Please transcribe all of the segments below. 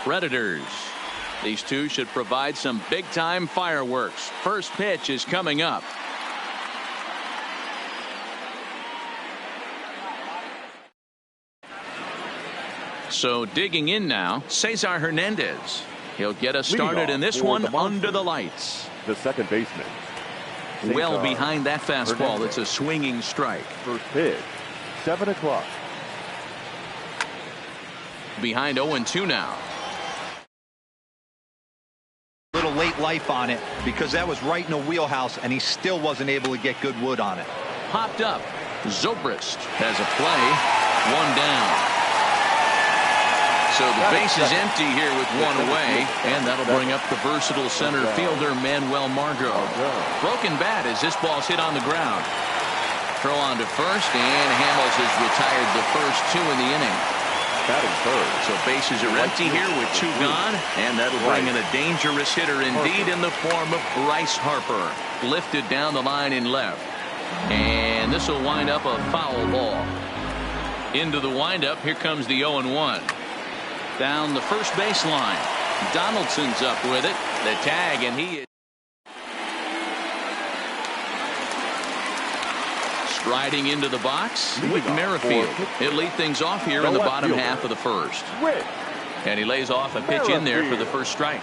Predators. These two should provide some big-time fireworks. First pitch is coming up. So digging in now, Cesar Hernandez. He'll get us started in this one under the lights. The second baseman. Well behind that fastball. It's a swinging strike. First pitch, 7 o'clock. Behind 0-2 now. Little late life on it because that was right in the wheelhouse and he still wasn't able to get good wood on it. Popped up. Zobrist has a play. One down. So the base is empty here with one away, and that'll bring up the versatile center fielder Manuel Margot. Broken bat as this ball's hit on the ground. Throw on to first, and Hamels has retired the first two in the inning. Batting third. So bases are empty here with two gone, and that'll bring in a dangerous hitter indeed in the form of Bryce Harper. Lifted down the line in left. And this will wind up a foul ball. Into the windup, here comes the 0-1. Down the first baseline. Donaldson's up with it. The tag, and he is striding into the box with Merrifield. He'll lead things off here in the bottom half of the first. And he lays off a pitch in there for the first strike.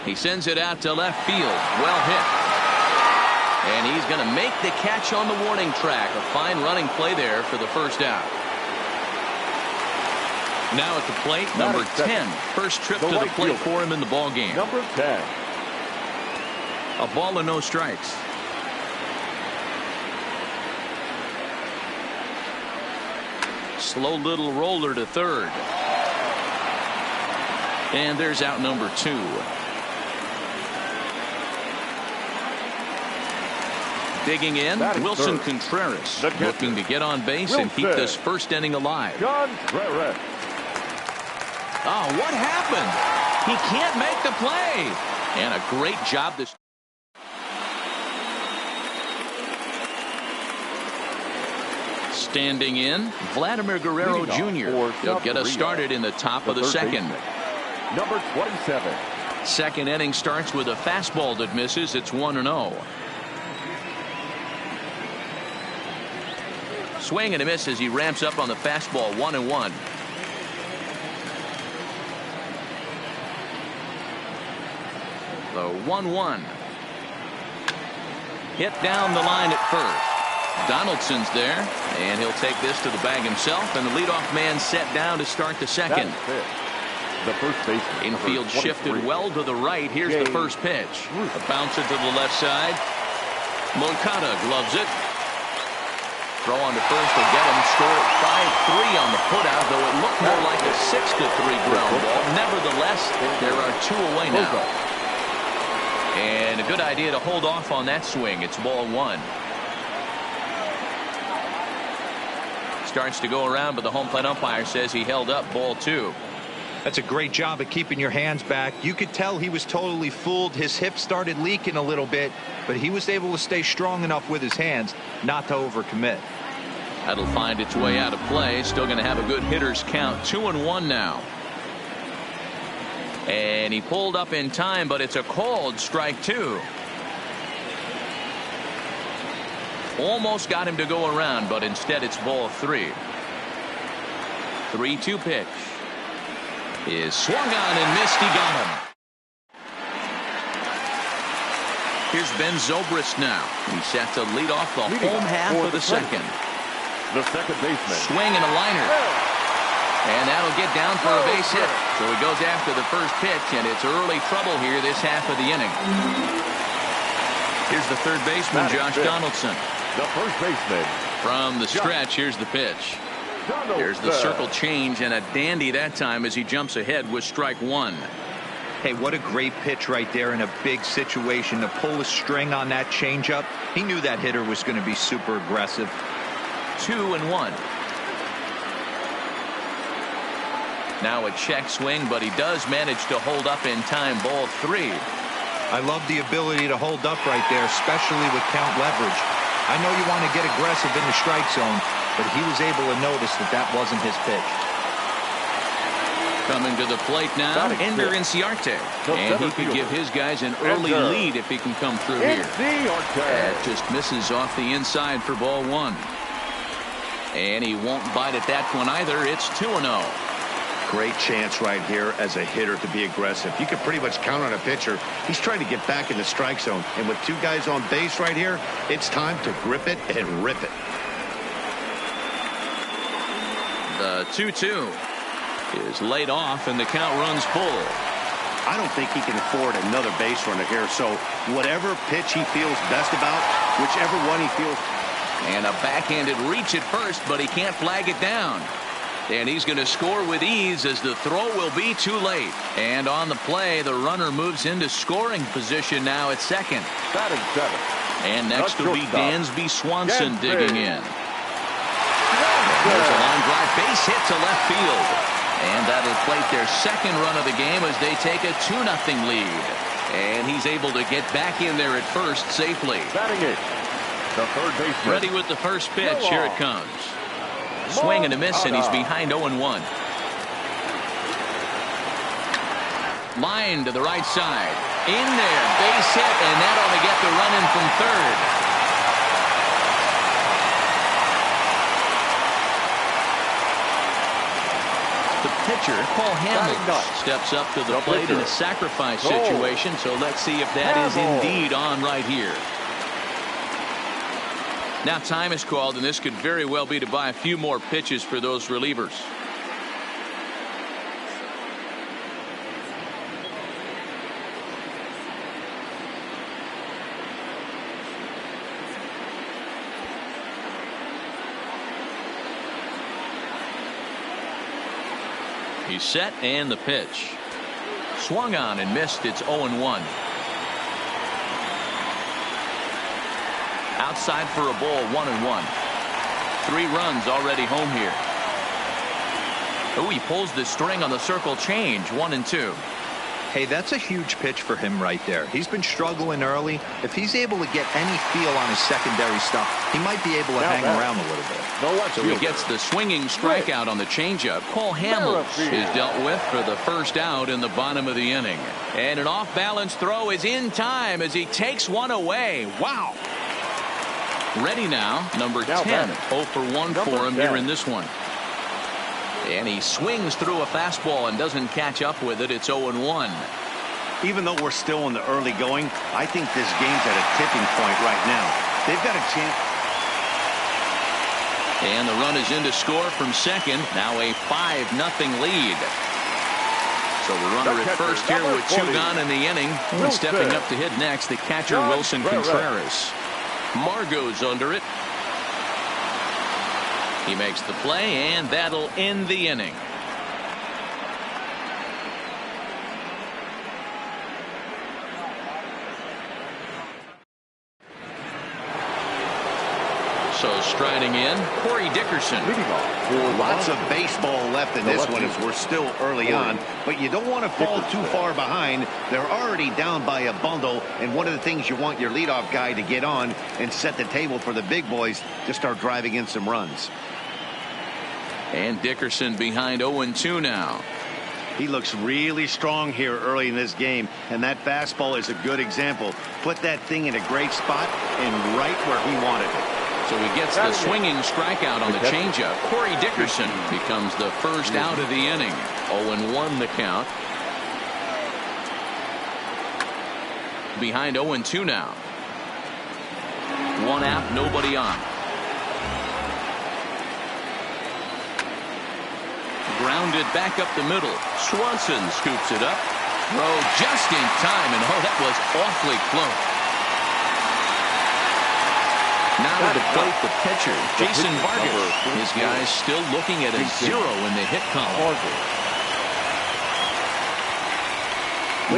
He sends it out to left field. Well hit. And he's going to make the catch on the warning track. A fine running play there for the first out. Now at the plate, number 10. First trip to the plate for him in the ball game. Number 10. A ball and no strikes. Slow little roller to third. And there's out number 2. Digging in, Wilson Contreras looking to get on base and keep this first inning alive. Oh, what happened? He can't make the play. And a great job this. Standing in, Vladimir Guerrero Jr. He'll get us started in the top of the second. Number 27. Second inning starts with a fastball that misses. It's 1-0. Swing and a miss as he ramps up on the fastball. 1-1. The 1-1. Hit down the line at first. Donaldson's there, and he'll take this to the bag himself, and the leadoff man set down to start the second. The first baseman. Infield shifted well to the right. Here's the first pitch. A bouncer to the left side. Moncada gloves it. Throw on to first will get him. Score at 5-3 on the putout, though it looked more like a 6-3 ground ball. Nevertheless, there are two away now. And a good idea to hold off on that swing. It's ball one. Starts to go around, but the home plate umpire says he held up ball 2. That's a great job of keeping your hands back. You could tell he was totally fooled. His hip started leaking a little bit, but he was able to stay strong enough with his hands not to overcommit. That'll find its way out of play. Still going to have a good hitter's count. 2-1 now. And he pulled up in time, but it's a called strike 2. Almost got him to go around, but instead it's ball 3. 3-2 pitch is swung on and missed. He got him. Here's Ben Zobrist now. He's set to lead off the home half of the second. The second baseman. Swing and a liner. And that'll get down for a base hit. So he goes after the first pitch, and it's early trouble here this half of the inning. Here's the third baseman, Josh Donaldson. The first baseman. From the stretch, here's the pitch. There's the circle change, and a dandy that time as he jumps ahead with strike 1. Hey, what a great pitch right there in a big situation to pull a string on that changeup. He knew that hitter was going to be super aggressive. 2-1. Now a check swing, but he does manage to hold up in time. Ball 3. I love the ability to hold up right there, especially with count leverage. I know you want to get aggressive in the strike zone, but he was able to notice that that wasn't his pitch. Coming to the plate now, Ender Inciarte. And he could give his guys an early lead if he can come through here. That just misses off the inside for ball one. And he won't bite at that one either. It's 2-0. Great chance right here as a hitter to be aggressive. You can pretty much count on a pitcher. He's trying to get back in the strike zone. And with two guys on base right here, it's time to grip it and rip it. The 2-2 is laid off, and the count runs full. I don't think he can afford another base runner here. So whatever pitch he feels best about, whichever one he feels. And a backhanded reach at first, but he can't flag it down. And he's going to score with ease as the throw will be too late. And on the play, the runner moves into scoring position now at second. Batting seventh. And next will be Dansby Swanson digging in. There's a line drive base hit to left field. And that'll plate their second run of the game as they take a 2-0 lead. And he's able to get back in there at first safely. Batting eighth, the third baseman. Ready with the first pitch. Here it comes. Swing and a miss, and he's behind 0-1. Line to the right side. In there. Base hit, and that ought to get the run in from third. The pitcher, Paul Hamels, steps up to the plate in a sacrifice situation, so let's see if that is indeed on right here. Now time is called, and this could very well be to buy a few more pitches for those relievers. He's set, and the pitch. Swung on and missed. It's 0-1. Outside for a ball, 1-1. 3 runs already home here. Oh, he pulls the string on the circle change, 1-2. Hey, that's a huge pitch for him right there. He's been struggling early. If he's able to get any feel on his secondary stuff, he might be able to hang around a little bit. So he gets the swinging strikeout on the changeup. Paul Hamels is dealt with for the first out in the bottom of the inning. And an off-balance throw is in time as he takes one away. Wow. Ready now, number 10. 0 for 1 for him here in this one. And he swings through a fastball and doesn't catch up with it. It's 0-1. Even though we're still in the early going, I think this game's at a tipping point right now. They've got a chance. And the run is in to score from second. Now a 5-0 lead. So the runner at first here with 2 gone in the inning. And stepping up to hit next, the catcher Wilson Contreras. Margot's under it. He makes the play, and that'll end the inning. So striding in, Corey Dickerson. Lots of baseball left in this one as we're still early on, but you don't want to fall too far behind. They're already down by a bundle, and one of the things you want your leadoff guy to get on and set the table for the big boys to start driving in some runs. And Dickerson behind 0-2 now. He looks really strong here early in this game, and that fastball is a good example. Put that thing in a great spot and right where he wanted it. So he gets the swinging strikeout on the changeup. Corey Dickerson becomes the first out of the inning. 0-1 the count. Behind 0-2 now. 1 out, nobody on. Grounded back up the middle. Swanson scoops it up. Throw just in time, and oh, that was awfully close. Now to the plate, the pitcher, Jason Vargas. His guys still looking at a 0 in the hit column.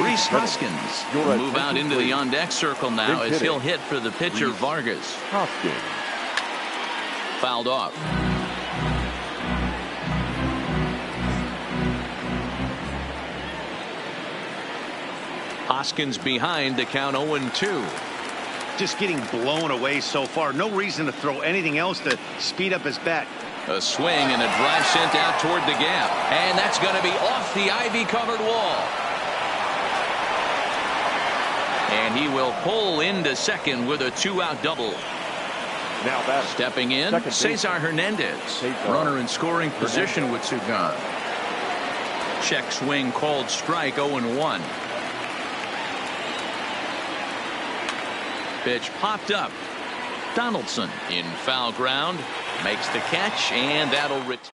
Rhys Hoskins will move out into the on-deck circle now as he'll hit for the pitcher, Vargas. Fouled off. Hoskins behind, the count 0-2. just getting blown away so far. No reason to throw anything else to speed up his bat. A swing and a drive sent out toward the gap. And that's going to be off the ivy-covered wall. And he will pull into second with a 2-out double. Now that stepping in, Cesar Hernandez. Runner in scoring position with two gone. Check swing called strike, 0-1. Pitch popped up. Donaldson in foul ground. Makes the catch, and that'll return.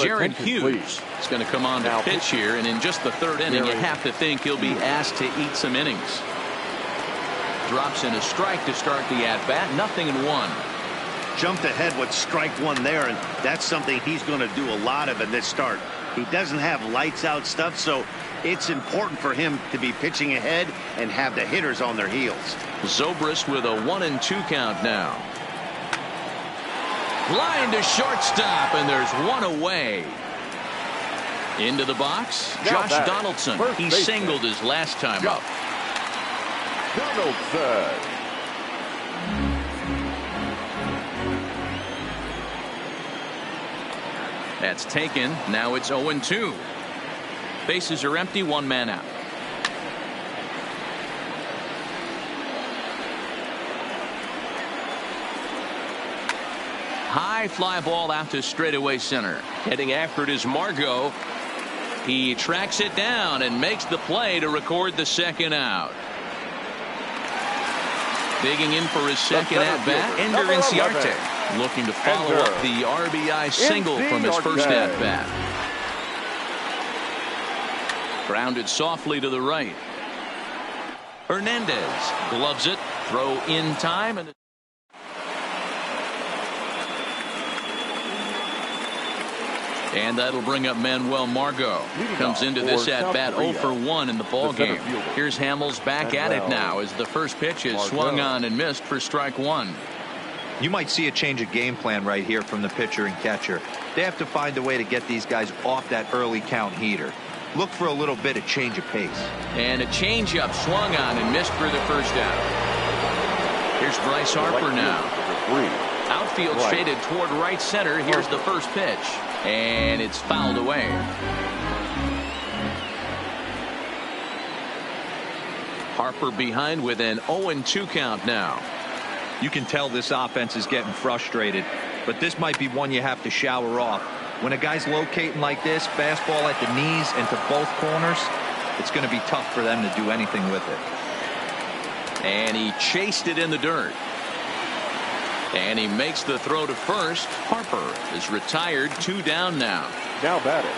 Jared Hughes is going to come on to pitch here, and in just the third inning, you have to think he'll be asked to eat some innings. Drops in a strike to start the at-bat, 0-1. Jumped ahead with strike one there, and that's something he's going to do a lot of in this start. He doesn't have lights out stuff, so it's important for him to be pitching ahead and have the hitters on their heels. Zobrist with a 1-2 count now. Line to shortstop, and there's one away. Into the box, Josh Donaldson. He singled his last time up. Donaldson. That's taken. Now it's 0-2. Bases are empty, one man out. High fly ball out to straightaway center. Heading after it is Margot. He tracks it down and makes the play to record the second out. Digging in for his second at bat, Ender Inciarte, looking to follow up the RBI single from his first at bat. Grounded softly to the right. Hernandez gloves it, throw in time, and that'll bring up Manuel Margot. Comes into this at bat 0 for 1 in the ball game. Here's Hamels back at it now as the first pitch is swung on and missed for strike one. You might see a change of game plan right here from the pitcher and catcher. They have to find a way to get these guys off that early count heater. Look for a little bit of change of pace. And a changeup swung on and missed for the first out. Here's Bryce Harper now. Outfield shaded toward right center. Here's the first pitch. And it's fouled away. Harper behind with an 0-2 count now. You can tell this offense is getting frustrated, but this might be one you have to shower off. When a guy's locating like this, fastball at the knees and to both corners, it's going to be tough for them to do anything with it. And he chased it in the dirt. And he makes the throw to first. Harper is retired, 2 down now. Now batting,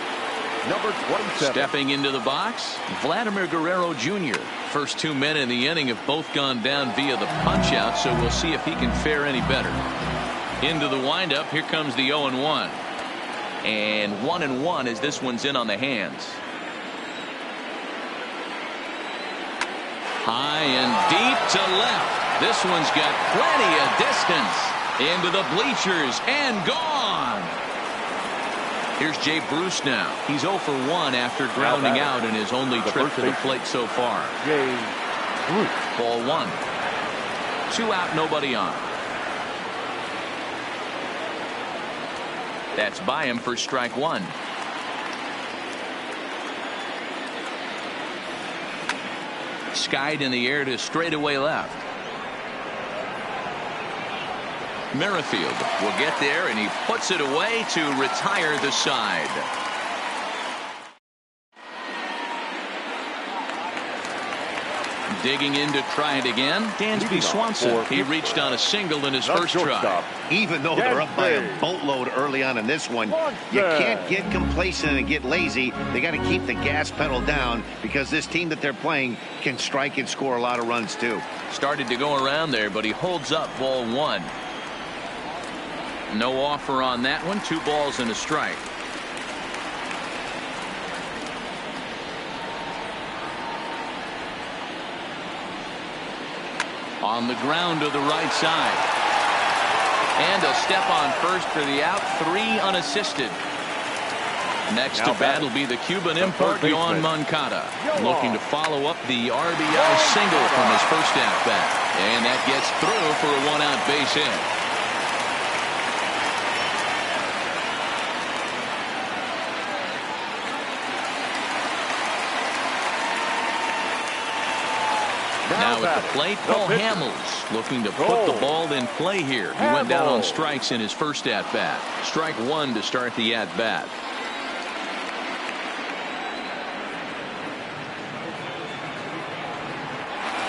number 27. Stepping into the box, Vladimir Guerrero Jr. First 2 men in the inning have both gone down via the punch out, so we'll see if he can fare any better. Into the windup, here comes the 0-1. And 1-1 as this one's in on the hands. High and deep to left. This one's got plenty of distance. Into the bleachers and gone. Here's Jay Bruce now. He's 0 for 1 after grounding out in his only trip to the plate so far. Jay Bruce. Ball 1. 2 out, nobody on. That's by him for strike one. Skied in the air to straightaway left. Merrifield will get there, and he puts it away to retire the side. Digging in to try it again, Dansby Swanson. He reached on a single in his first try. Even though they're up by a boatload early on in this one, you can't get complacent and get lazy. They got to keep the gas pedal down because this team that they're playing can strike and score a lot of runs too. Started to go around there, but he holds up ball 1. No offer on that one. 2 balls and a strike. On the ground to the right side. And a step on first for the out. 3 unassisted. Next Now to bat will be the Cuban import, third Yohan baseman. Moncada, Yohan. looking to follow up the RBI single from his first at-bat. And that gets through for a one-out base hit. Now at the plate, Cole Hamels looking to put the ball in play here. He went down on strikes in his first at-bat. Strike one to start the at-bat.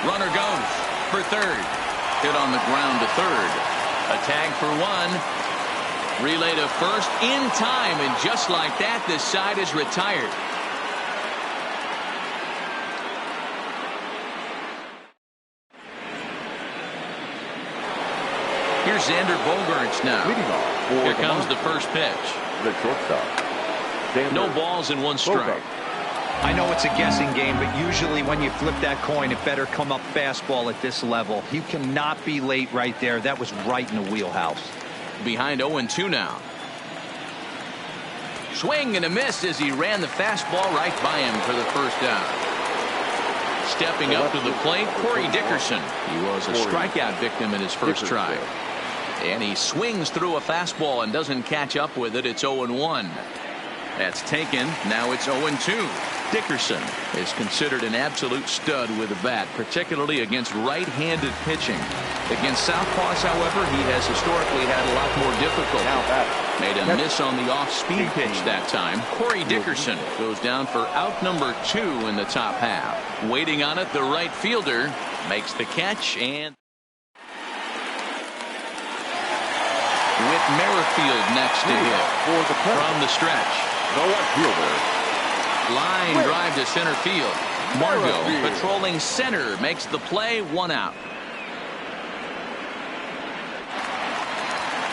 Runner goes for third. Hit on the ground to third. A tag for one. Relay to first in time, and just like that, this side is retired. Here's Xander Bogaerts now. Here comes the first pitch. The shortstop. No balls and one strike. I know it's a guessing game, but usually when you flip that coin, it better come up fastball at this level. You cannot be late right there. That was right in the wheelhouse. Behind 0-2 now. Swing and a miss as he ran the fastball right by him for the first down. Stepping up to the plate, Corey Dickerson. He was a strikeout victim in his first try. And he swings through a fastball and doesn't catch up with it. It's 0-1. That's taken. Now it's 0-2. Dickerson is considered an absolute stud with the bat, particularly against right-handed pitching. Against southpaws, however, he has historically had a lot more difficulty. Made a miss on the off-speed pitch that time. Corey Dickerson goes down for out number 2 in the top half. Waiting on it, the right fielder makes the catch, and Whit Merrifield next to hit from the stretch. No one fielder. Line drive to center field. Margot patrolling center makes the play, 1 out.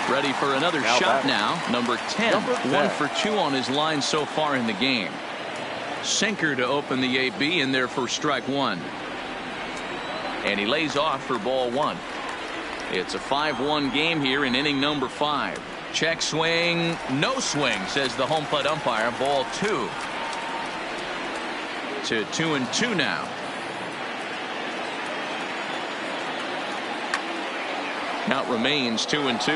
Ready for another shot now. Number 10. 1 for 2 on his line so far in the game. Sinker to open the AB in there for strike 1. And he lays off for ball 1. It's a 5-1 game here in inning number 5. Check swing, no swing, says the home plate umpire. Ball 2. To 2-2 now. Count remains 2-2.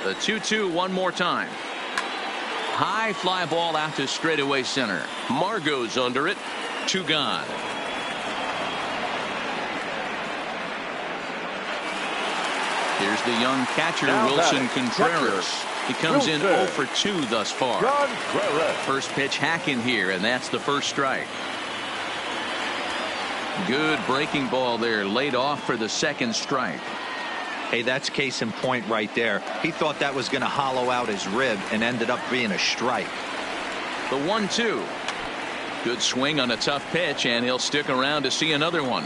The 2-2 one more time. High fly ball out to straightaway center. Margot's under it. 2 gone. Here's the young catcher, Wilson Contreras. He comes in 0 for 2 thus far. First pitch hacking here, and that's the first strike. Good breaking ball there, laid off for the second strike. Hey, that's case in point right there. He thought that was going to hollow out his rib and ended up being a strike. The 1-2. Good swing on a tough pitch, and he'll stick around to see another one.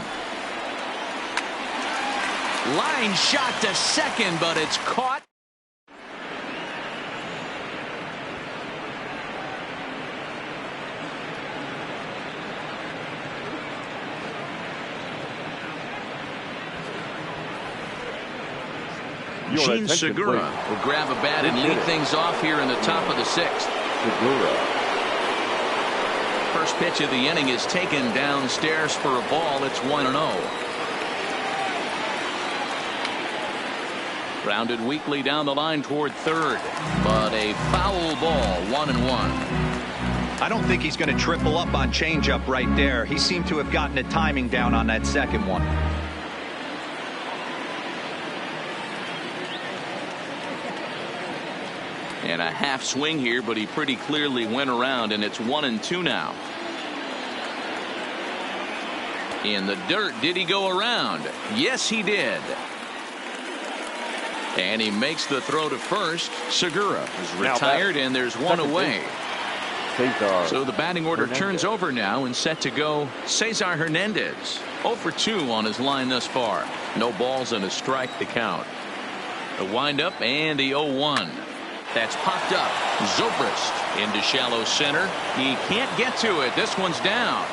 Line shot to second, but it's caught. Gene Segura will grab a bat and lead things off here in the top of the 6th. First pitch of the inning is taken downstairs for a ball. It's 1-0. Grounded weakly down the line toward third, but a foul ball, 1-1. I don't think he's going to triple up on changeup right there. He seemed to have gotten the timing down on that second one. And a half swing here, but he pretty clearly went around, and it's 1-2 now. In the dirt, did he go around? Yes, he did. And he makes the throw to first. Segura is retired, and there's one away. So the batting order turns over now, and set to go Cesar Hernandez. 0 for 2 on his line thus far. No balls and a strike to count. The windup and the 0-1. That's popped up. Zobrist into shallow center. He can't get to it. This one's down.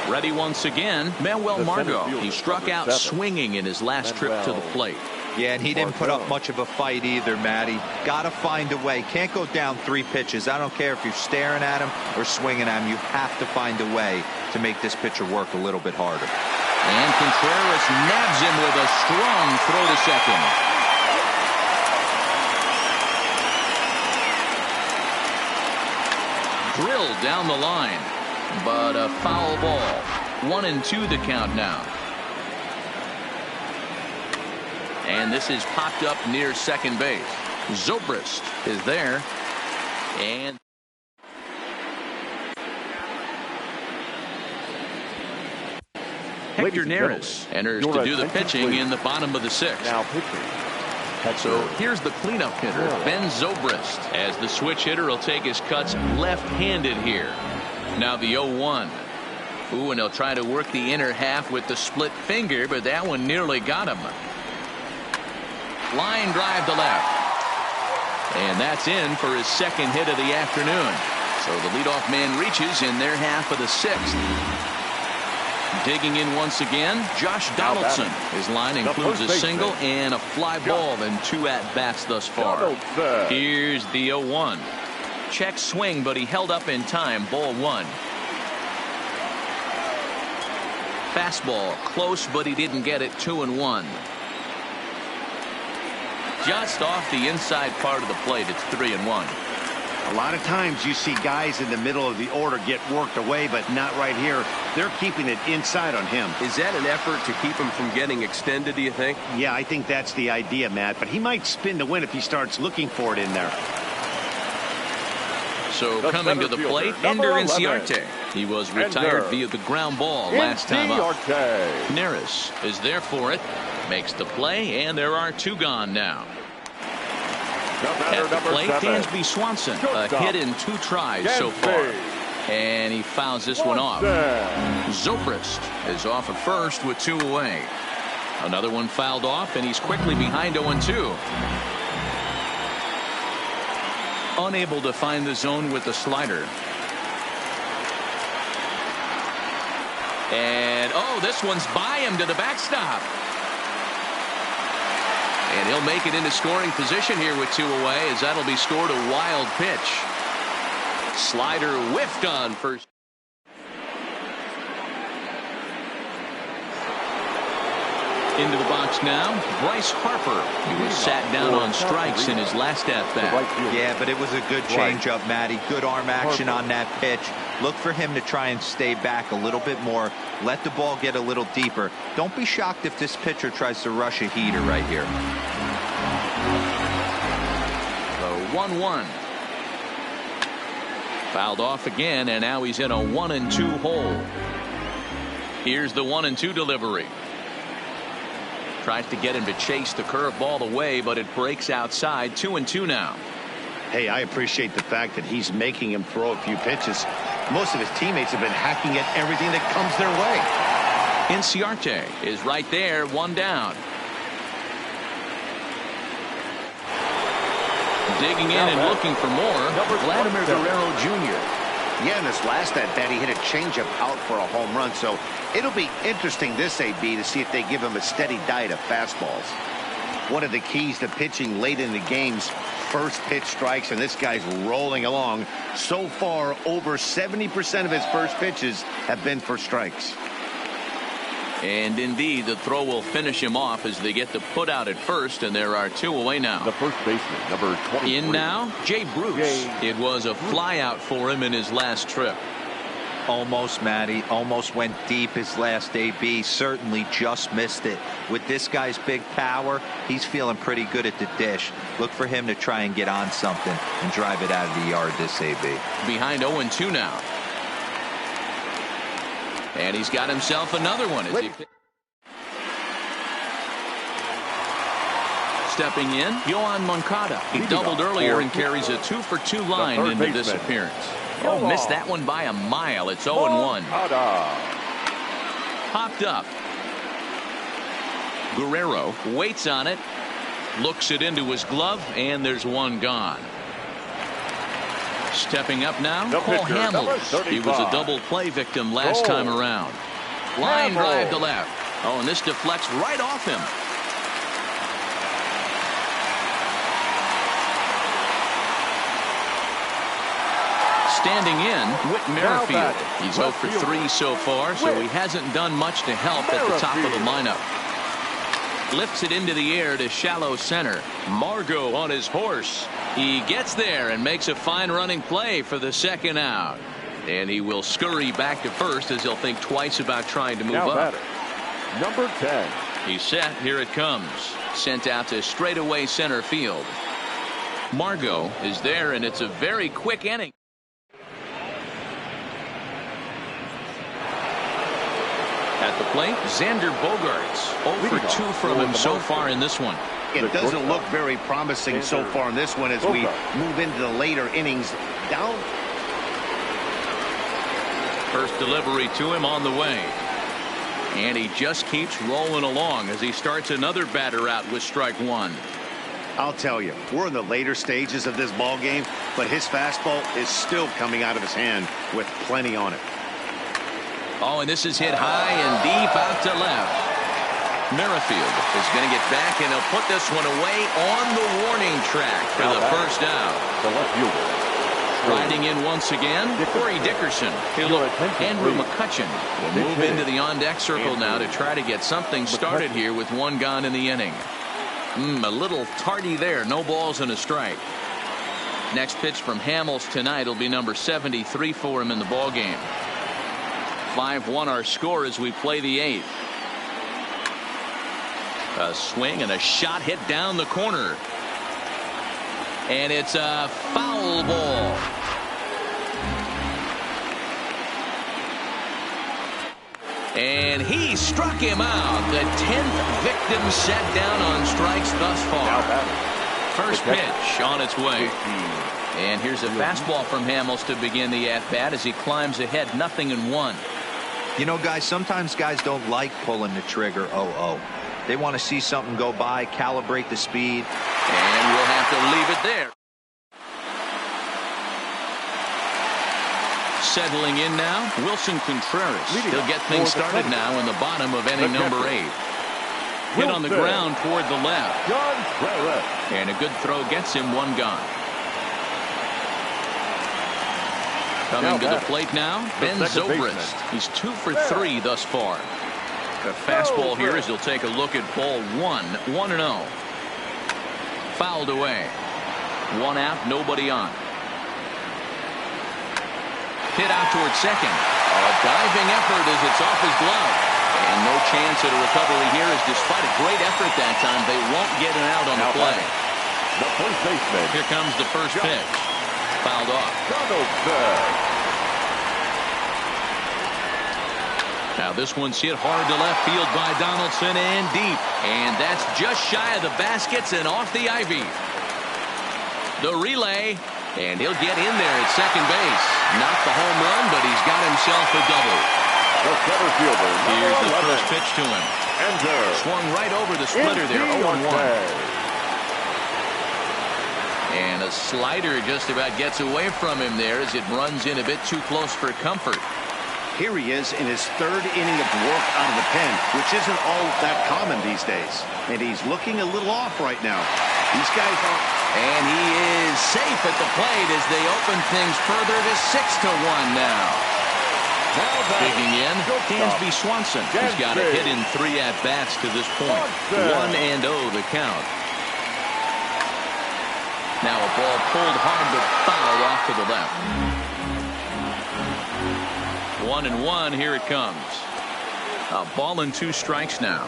Ready once again, Manuel Margot. He struck out swinging in his last trip to the plate. Yeah, and he didn't put up much of a fight either, Matty. Got to find a way. Can't go down 3 pitches. I don't care if you're staring at him or swinging at him. You have to find a way to make this pitcher work a little bit harder. And Contreras nabs him with a strong throw to second. Drilled down the line, but a foul ball. 1-2 the count now. And this is popped up near second base. Zobrist is there. And Hector Neris enters to do the pitching in the bottom of the 6th. Now pitching. So here's the cleanup hitter, Ben Zobrist, as the switch hitter will take his cuts left-handed here. Now the 0-1. Ooh, and he'll try to work the inner half with the split finger, but that one nearly got him. Line drive to left. And that's in for his 2nd hit of the afternoon. So the leadoff man reaches in their half of the 6th. Digging in once again, Josh Donaldson. His line includes a single and a fly ball and 2 at-bats thus far. Here's the 0-1. Check swing, but he held up in time. Ball 1. Fastball close, but he didn't get it. 2-1. Just off the inside part of the plate. It's 3-1. A lot of times you see guys in the middle of the order get worked away, but not right here. They're keeping it inside on him. Is that an effort to keep him from getting extended, do you think? Yeah, I think that's the idea, Matt. But he might spin to win if he starts looking for it in there. So coming to the plate, Ender Inciarte. He was retired via the ground ball last time up. Neris is there for it. Makes the play, and there are 2 gone now. At the plate, Dansby Swanson. A hit in 2 tries so far. And he fouls this one off. Zobrist is off at first with 2 away. Another one fouled off, and he's quickly behind 0-2. Unable to find the zone with the slider. And, oh, this one's by him to the backstop. And he'll make it into scoring position here with 2 away, as that'll be scored a wild pitch. Slider whiffed on first. Into the box now, Bryce Harper. He was sat down on strikes in his last at-bat. Yeah, but it was a good changeup, Matty. Good arm action on that pitch. Look for him to try and stay back a little bit more. Let the ball get a little deeper. Don't be shocked if this pitcher tries to rush a heater right here. The 1-1. Fouled off again, and now he's in a 1-2 hole. Here's the 1-2 delivery. Tries to get him to chase the curveball away, but it breaks outside. 2-2 now. Hey, I appreciate the fact that he's making him throw a few pitches. Most of his teammates have been hacking at everything that comes their way. Inciarte is right there, 1 down. Digging in and looking for more, Vladimir Guerrero Jr. Yeah, in this last at-bat, he hit a changeup out for a home run, so it'll be interesting this AB to see if they give him a steady diet of fastballs. One of the keys to pitching late in the games, first pitch strikes, and this guy's rolling along. So far, over 70% of his first pitches have been for strikes. And indeed, the throw will finish him off as they get the put out at first, and there are 2 away now. The first baseman, number 23. In now, Jay Bruce. It was a fly out for him in his last trip. Almost, Matty. Almost went deep his last AB. Certainly just missed it. With this guy's big power, he's feeling pretty good at the dish. Look for him to try and get on something and drive it out of the yard this AB. Behind 0-2 now. And he's got himself another one. As he stepping in, Yohan Moncada. He doubled earlier and carries a 2-for-2 line into this appearance. Oh, missed that one by a mile. It's 0-1. Popped up. Guerrero waits on it, looks it into his glove, and there's 1 gone. Stepping up now, The Paul pitcher, number Hamels. He was a 35. double play victim last time around. Line drive to left. Oh, and this deflects right off him. Standing in, Whit Merrifield. He's 0 for 3 so far, so he hasn't done much to help at the top of the lineup. Lifts it into the air to shallow center. Margot on his horse. He gets there and makes a fine running play for the second out. And he will scurry back to first as he'll think twice about trying to move up. Number 10. He's set. Here it comes. Sent out to straightaway center field. Margot is there, and it's a very quick inning. At the plate, Xander Bogaerts. 0 for 2 from him so far in this one. It doesn't look very promising so far in this one as we move into the later innings. Down. First delivery to him on the way. And he just keeps rolling along as he starts another batter out with strike one. I'll tell you, we're in the later stages of this ball game, but his fastball is still coming out of his hand with plenty on it. Oh, and this is hit high and deep out to left. Merrifield is going to get back, and he'll put this one away on the warning track for the first out. The left fielder. Riding in once again, Corey Dickerson. Andrew McCutcheon will move into the on-deck circle now to try to get something started here with one gone in the inning. A little tardy there. No balls and a strike. Next pitch from Hamels tonight will be number 73 for him in the ballgame. 5-1 our score as we play the 8th. A swing and a shot hit down the corner. And it's a foul ball. And he struck him out. The 10th victim set down on strikes thus far. First pitch on its way. And here's a fastball from Hamels to begin the at-bat as he climbs ahead 0-1. You know, guys, sometimes guys don't like pulling the trigger 0-0. They want to see something go by, calibrate the speed. And we'll have to leave it there. Settling in now, Wilson Contreras. He'll get things started now in the bottom of inning number 8. Hit on the ground toward the left. And a good throw gets him one gone. Coming to the plate now, Ben Zobrist. He's 2 for 3 thus far. A fastball here as he'll take a look at ball 1, 1-0. Fouled away. One out, nobody on. Hit out towards second. A diving effort as it's off his glove. And no chance at a recovery here as despite a great effort that time, they won't get an out on the play. The first baseman. Here comes the first pitch. Fouled off. Now this one's hit hard to left field by Donaldson and deep. And that's just shy of the baskets and off the ivy. The relay. And he'll get in there at second base. Not the home run, but he's got himself a double. The center fielder. Here's the first pitch to him. Enter. Swung right over the splitter there. 0-1. And a slider just about gets away from him there as it runs in a bit too close for comfort. Here he is in his 3rd inning of work out of the pen, which isn't all that common these days. And he's looking a little off right now. These guys are... And he is safe at the plate as they open things further to 6-1 now. Digging in, Dansby Swanson. He's got a hit in 3 at-bats to this point. 1-0 the count. Now a ball pulled hard but fouled off to the left. 1-1, here it comes. A ball and 2 strikes now.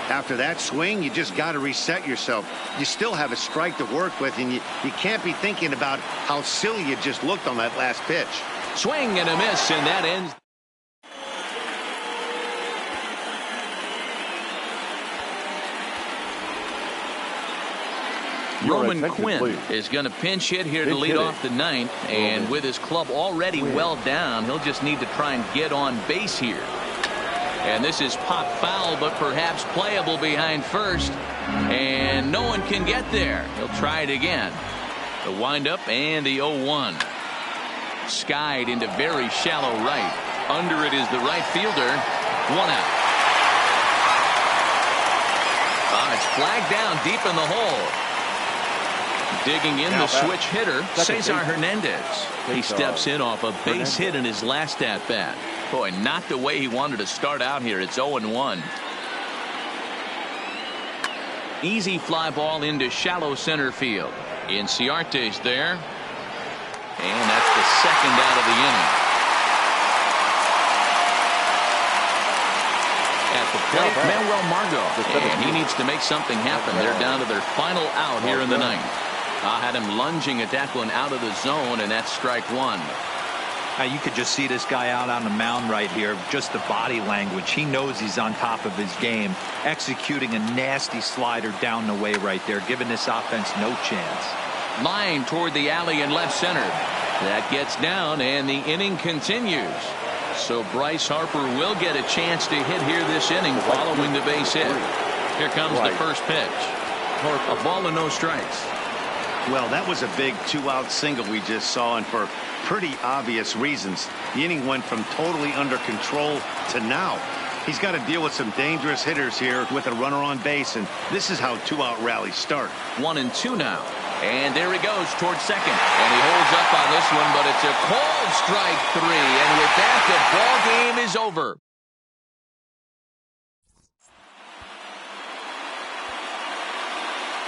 After that swing, you just got to reset yourself. You still have a strike to work with, and you can't be thinking about how silly you just looked on that last pitch. Swing and a miss, and that ends. Roman Quinn is going to pinch hit here to lead off the 9th, and with his club already well down, he'll just need to try and get on base here. And this is pop foul, but perhaps playable behind first. And no one can get there. He'll try it again. The windup and the 0-1. Skied into very shallow right. Under it is the right fielder. 1 out. It's flagged down deep in the hole. Digging in the switch hitter, Cesar Hernandez. He steps in off a base hit in his last at-bat. Boy, not the way he wanted to start out here. It's 0-1. Easy fly ball into shallow center field. Inciarte's there. And that's the second out of the inning. At the plate, Manuel Margot. And he needs to make something happen. They're down to their final out here in the ninth. Had him lunging at that one out of the zone, and that's strike 1. You could just see this guy out on the mound right here. Just the body language. He knows he's on top of his game. Executing a nasty slider down the way right there, giving this offense no chance. Line toward the alley in left center. That gets down, and the inning continues. So Bryce Harper will get a chance to hit here this inning following the base hit. Here comes the first pitch. A ball and no strikes. Well, that was a big 2-out single we just saw, and for pretty obvious reasons. The inning went from totally under control to now. He's got to deal with some dangerous hitters here with a runner on base, and this is how 2-out rallies start. 1-2 now. And there he goes towards second. And he holds up on this one, but it's a called strike 3. And with that, the ball game is over.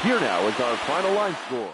Here now is our final line score.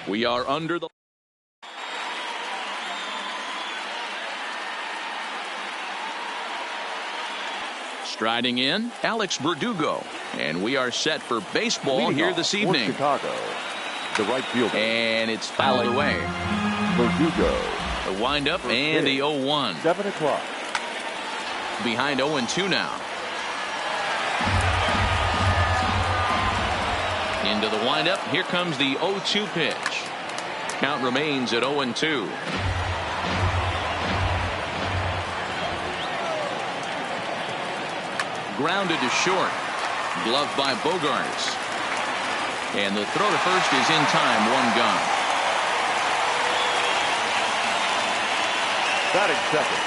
We are under the... Striding in, Alex Verdugo. And we are set for baseball Leading here off this for evening. Chicago, the right fielder. And it's fouled away. Verdugo. The windup and the 0-1. 7 o'clock. Behind 0-2 now. Into the windup. Here comes the 0-2 pitch. Count remains at 0-2. Grounded to short. Gloved by Bogarts. And the throw to first is in time. One gone. Batting second.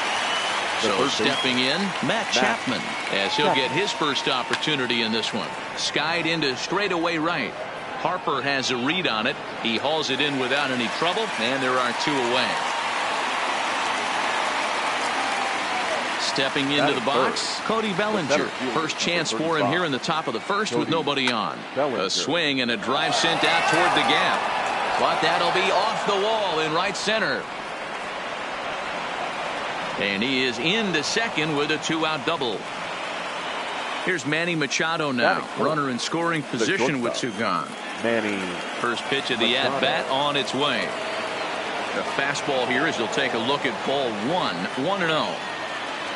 So stepping in, Matt Chapman, as he'll get his first opportunity in this one. Skied into straightaway right. Harper has a read on it. He hauls it in without any trouble, and there are 2 away. Stepping into the box, Cody Bellinger. First chance for him here in the top of the first with nobody on. A swing and a drive sent out toward the gap. But that'll be off the wall in right center. And he is into second with a 2-out double. Here's Manny Machado now. Runner in scoring position with 2 gone. Manny. First pitch of the at-bat on its way. The fastball here as he'll take a look at ball 1. 1-0.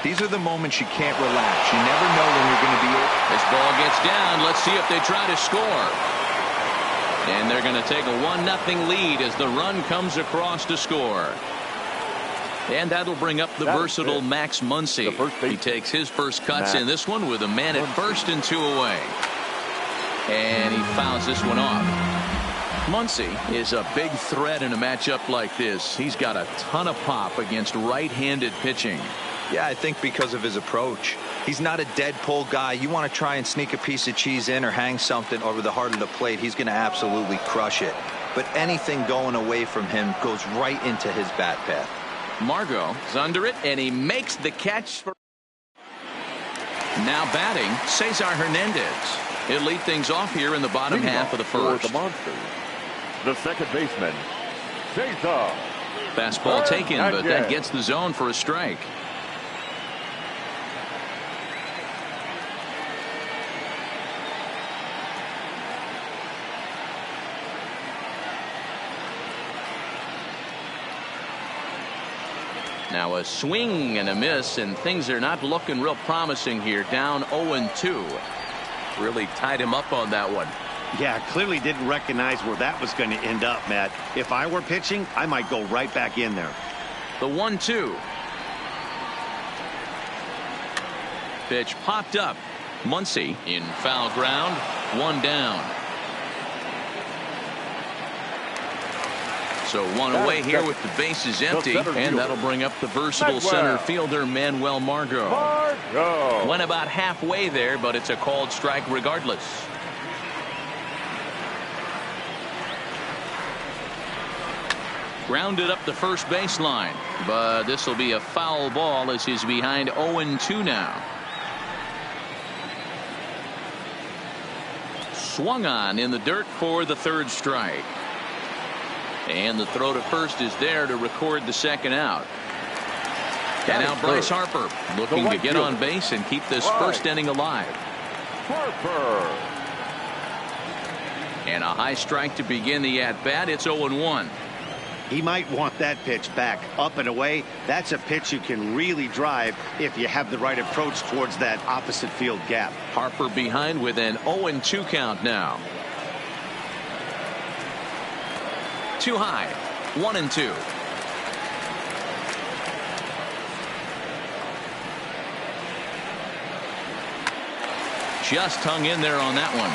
These are the moments you can't relax. You never know when you're going to be it. This ball gets down. Let's see if they try to score. And they're going to take a 1-0 lead as the run comes across to score. And that'll bring up the versatile Max Muncy. He takes his first cuts in this one with a man at first and 2 away. And he fouls this one off. Muncy is a big threat in a matchup like this. He's got a ton of pop against right-handed pitching. Yeah, I think because of his approach. He's not a dead pull guy. You want to try and sneak a piece of cheese in or hang something over the heart of the plate, he's going to absolutely crush it. But anything going away from him goes right into his bat path. Margot is under it, and he makes the catch. For now batting, Cesar Hernandez. He'll lead things off here in the bottom half of the first. The monster, the second baseman, Cesar. Fastball taken, but that gets the zone for a strike. Now a swing and a miss, and things are not looking real promising here. Down 0-2. Really tied him up on that one. Yeah, clearly didn't recognize where that was going to end up, Matt. If I were pitching, I might go right back in there. The 1-2. Pitch popped up. Muncy in foul ground. 1 down. So 1 away here with the bases empty, and that'll bring up the versatile center fielder Manuel Margot. Went about halfway there, but it's a called strike regardless. Grounded up the first baseline, but this will be a foul ball as he's behind 0-2 now. Swung on in the dirt for the 3rd strike. And the throw to first is there to record the 2nd out. And now Bryce Harper looking to get on base and keep this first inning alive. Harper. And a high strike to begin the at-bat. It's 0-1. He might want that pitch back up and away. That's a pitch you can really drive if you have the right approach towards that opposite field gap. Harper behind with an 0-2 count now. Too high. 1-2. Just hung in there on that one.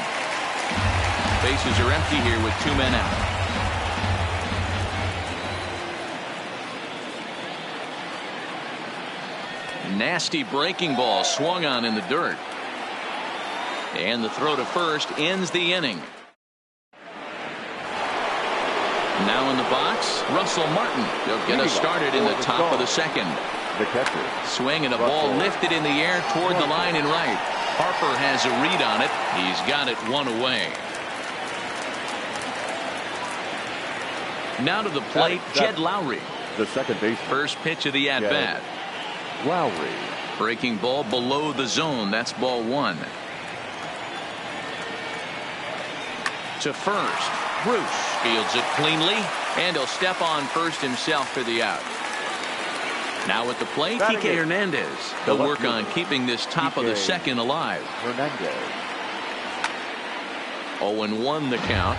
Bases are empty here with 2 men out. Nasty breaking ball swung on in the dirt. And the throw to first ends the inning. Now in the box, Russell Martin. He'll get us started in the top of the 2nd. The catcher. Swing and a ball lifted in the air toward the line and right. Harper has a read on it. He's got it 1 away. Now to the plate, Jed Lowry. The second base. First pitch of the at-bat. Lowry. Breaking ball below the zone. That's ball one. To first. Bruce fields it cleanly, and he'll step on first himself for the out. Now at the plate, Kike Hernandez. He'll work on keeping this top of the second alive. Hernandez. 0-1 the count.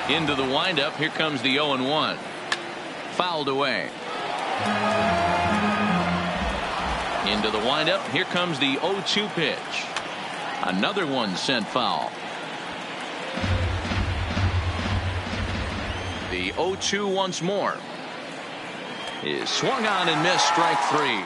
Into the windup. Here comes the 0-1. Fouled away. Into the windup. Here comes the 0-2 pitch. Another one sent foul. The 0-2 once more. Is swung on and missed. Strike three.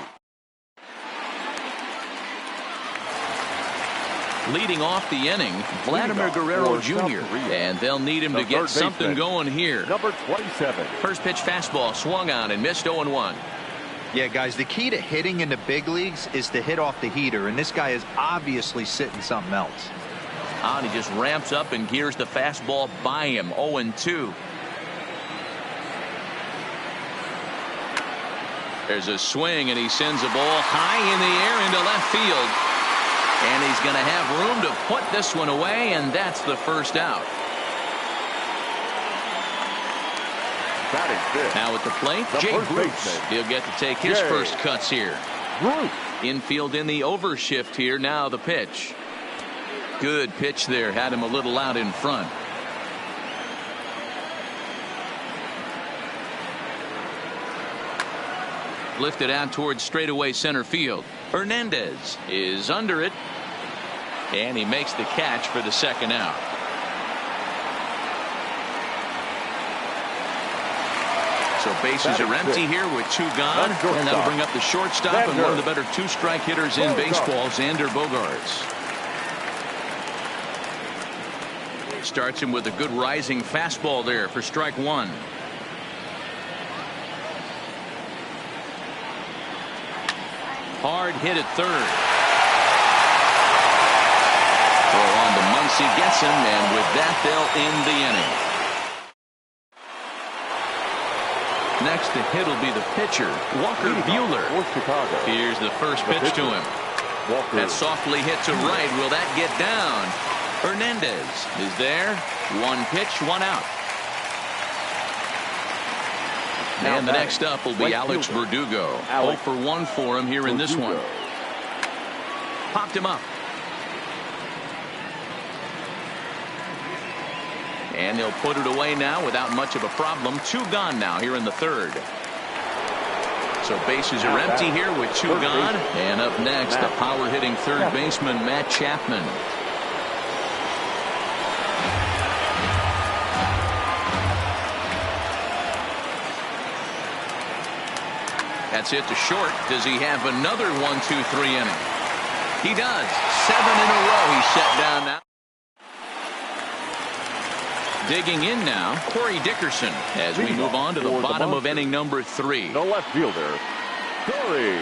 Leading off the inning, Vladimir Guerrero Jr. And they'll need him to get something going here. Number 27. First pitch fastball swung on and missed. 0-1. Yeah, guys, the key to hitting in the big leagues is to hit off the heater, and this guy is obviously sitting something else. On, he just ramps up and gears the fastball by him. 0-2. There's a swing, and he sends a ball high in the air into left field. And he's going to have room to put this one away, and that's the first out. Now at the plate, Jay Bruce. He'll get to take his first cuts here. Infield in the overshift here. Now the pitch. Good pitch there. Had him a little out in front. Lifted out towards straightaway center field. Hernandez is under it. And he makes the catch for the second out. So bases are empty here with two gone. And that'll bring up the shortstop and one of the better two-strike hitters in baseball, Xander Bogaerts. Starts him with a good rising fastball there for strike one. Hard hit at third. Throw on to Muncy, gets him, and with that they'll end the inning. Next to hit will be the pitcher, Walker Buehler. Here's the first pitch to him. That softly hit to right. Will that get down? Hernandez is there. One pitch, one out. And the next up will be Alex Verdugo. 0 for 1 for him here in this one. Popped him up. And they'll put it away now without much of a problem. Two gone now here in the third. So bases are empty here with two gone. And up next, the power-hitting third baseman, Matt Chapman. That's it to short. Does he have another 1-2-3 inning? He does. 7 in a row he's set down now. Digging in now, Corey Dickerson as we move on to the bottom of inning number 3. The left fielder, Corey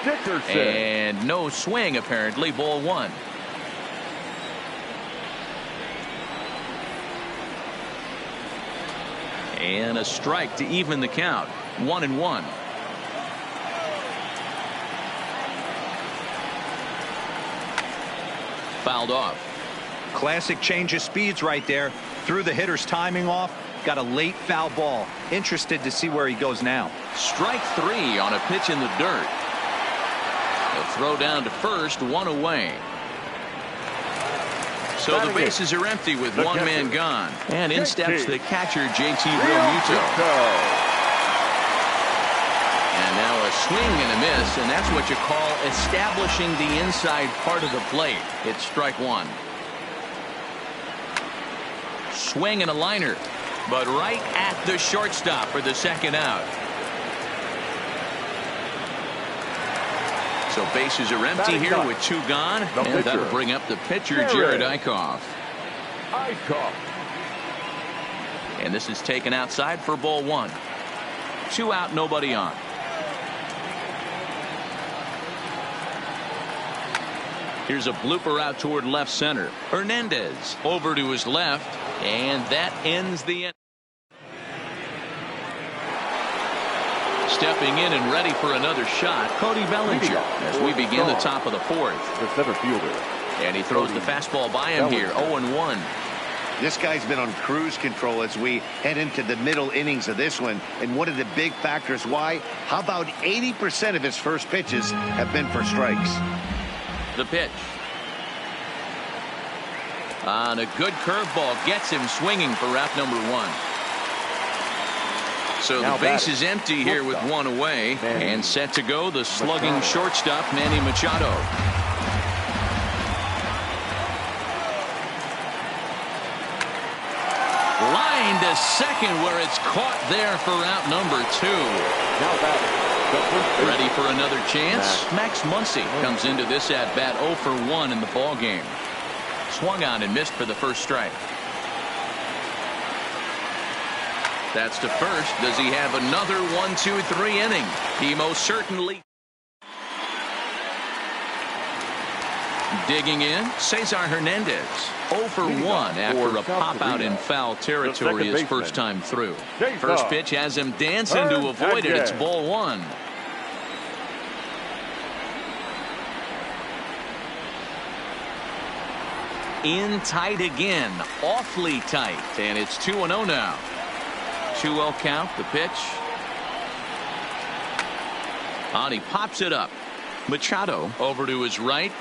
Dickerson. And no swing apparently. Ball one. And a strike to even the count. 1-1. Fouled off. Classic change of speeds right there. Threw the hitter's timing off. Got a late foul ball. Interested to see where he goes now. Strike 3 on a pitch in the dirt. A throw down to first, one away. So the bases are empty with one man gone. And in steps the catcher, JT Realmuto. And now a swing and a miss, and that's what you call establishing the inside part of the plate. It's strike one. Swing and a liner, but right at the shortstop for the second out. So bases are empty here with two gone, and that'll bring up the pitcher, Jared Eichhoff. And this is taken outside for ball one. 2 out, nobody on. Here's a blooper out toward left center. Hernandez over to his left, and that ends the end. Stepping in and ready for another shot, Cody Bellinger, as we begin the top of the fourth. The center fielder. And he throws the fastball by him here, 0-1. This guy's been on cruise control as we head into the middle innings of this one. And one of the big factors why, how about 80% of his first pitches have been for strikes? The pitch. On a good curveball, gets him swinging for out number 1. So the base is empty here with one away, and set to go the slugging shortstop Manny Machado. Line to second where it's caught there for out number 2. Ready for another chance? Max Muncy comes into this at bat 0 for 1 in the ball game. Swung on and missed for the first strike. That's to first. Does he have another 1, 2, 3 inning? He most certainly. Digging in, Cesar Hernandez. 0 for 1 after a pop out in foul territory his first time through. First pitch has him dancing to avoid it. It's ball 1. In tight again, awfully tight, and it's 2-0 now. 2-0 count, the pitch. And he pops it up. Machado over to his right.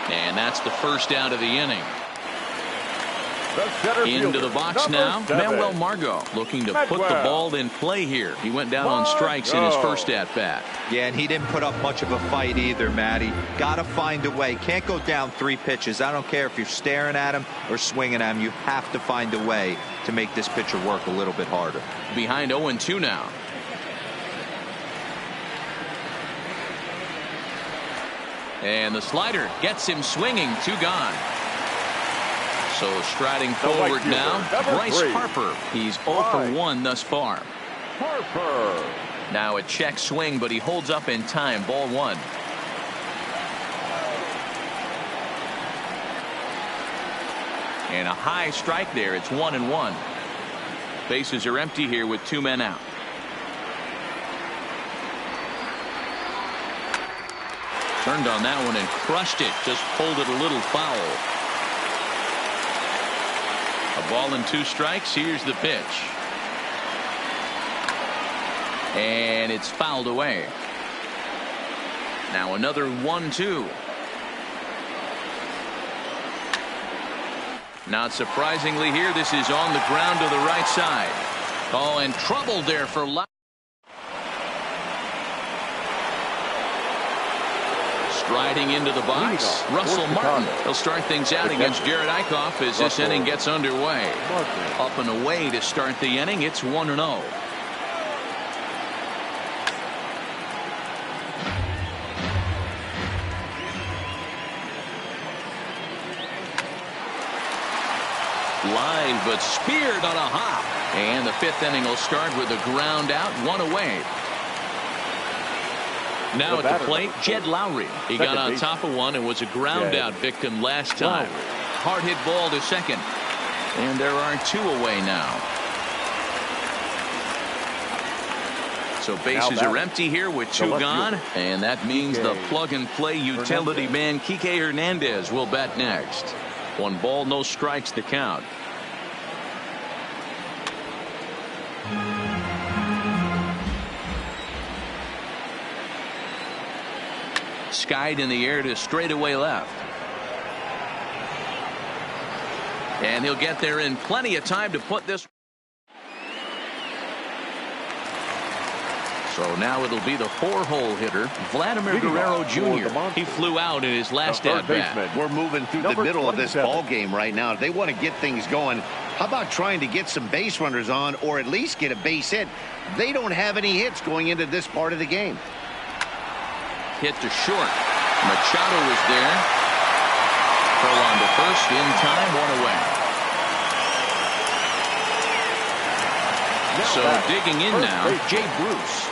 And that's the first out of the inning. Into the box now, Manuel Margot looking to put the ball in play here. He went down on strikes in his first at-bat. Yeah, and he didn't put up much of a fight either, Matty. Got to find a way. Can't go down 3 pitches. I don't care if you're staring at him or swinging at him. You have to find a way to make this pitcher work a little bit harder. Behind 0-2 now. And the slider gets him swinging. 2 gone. So striding forward now, Bryce Harper. He's 0 for 1 thus far. Harper. Now a check swing, but he holds up in time. Ball 1. And a high strike there. It's 1-1. Bases are empty here with 2 men out. Turned on that one and crushed it. Just pulled it a little foul. A ball and 2 strikes. Here's the pitch. And it's fouled away. Now another 1-2. Not surprisingly here, this is on the ground to the right side. Oh, and trouble there for Lowry. Striding into the box, Russell Martin. He'll start things out against Jared Eichhoff as this inning gets underway. Up and away to start the inning. It's 1-0. Line, but speared on a hop. And the 5th inning will start with a ground out, 1 away. Now at the plate, Jed Lowry. He got on top of one and was a ground out victim last time. Hard hit ball to second. And there are 2 away now. So bases are empty here with 2 gone. And that means the plug and play utility man Kike Hernandez will bat next. 1 ball, no strikes to count. Skied in the air to straightaway left. And he'll get there in plenty of time to put this. So now it'll be the 4-hole hitter, Vladimir Guerrero Jr. He flew out in his last at-bat. We're moving through the middle of this ball game right now. If they want to get things going, how about trying to get some base runners on or at least get a base hit? They don't have any hits going into this part of the game. Hit to short. Machado is there. Throw on to first in time, 1 away. So digging in now, Jay Bruce.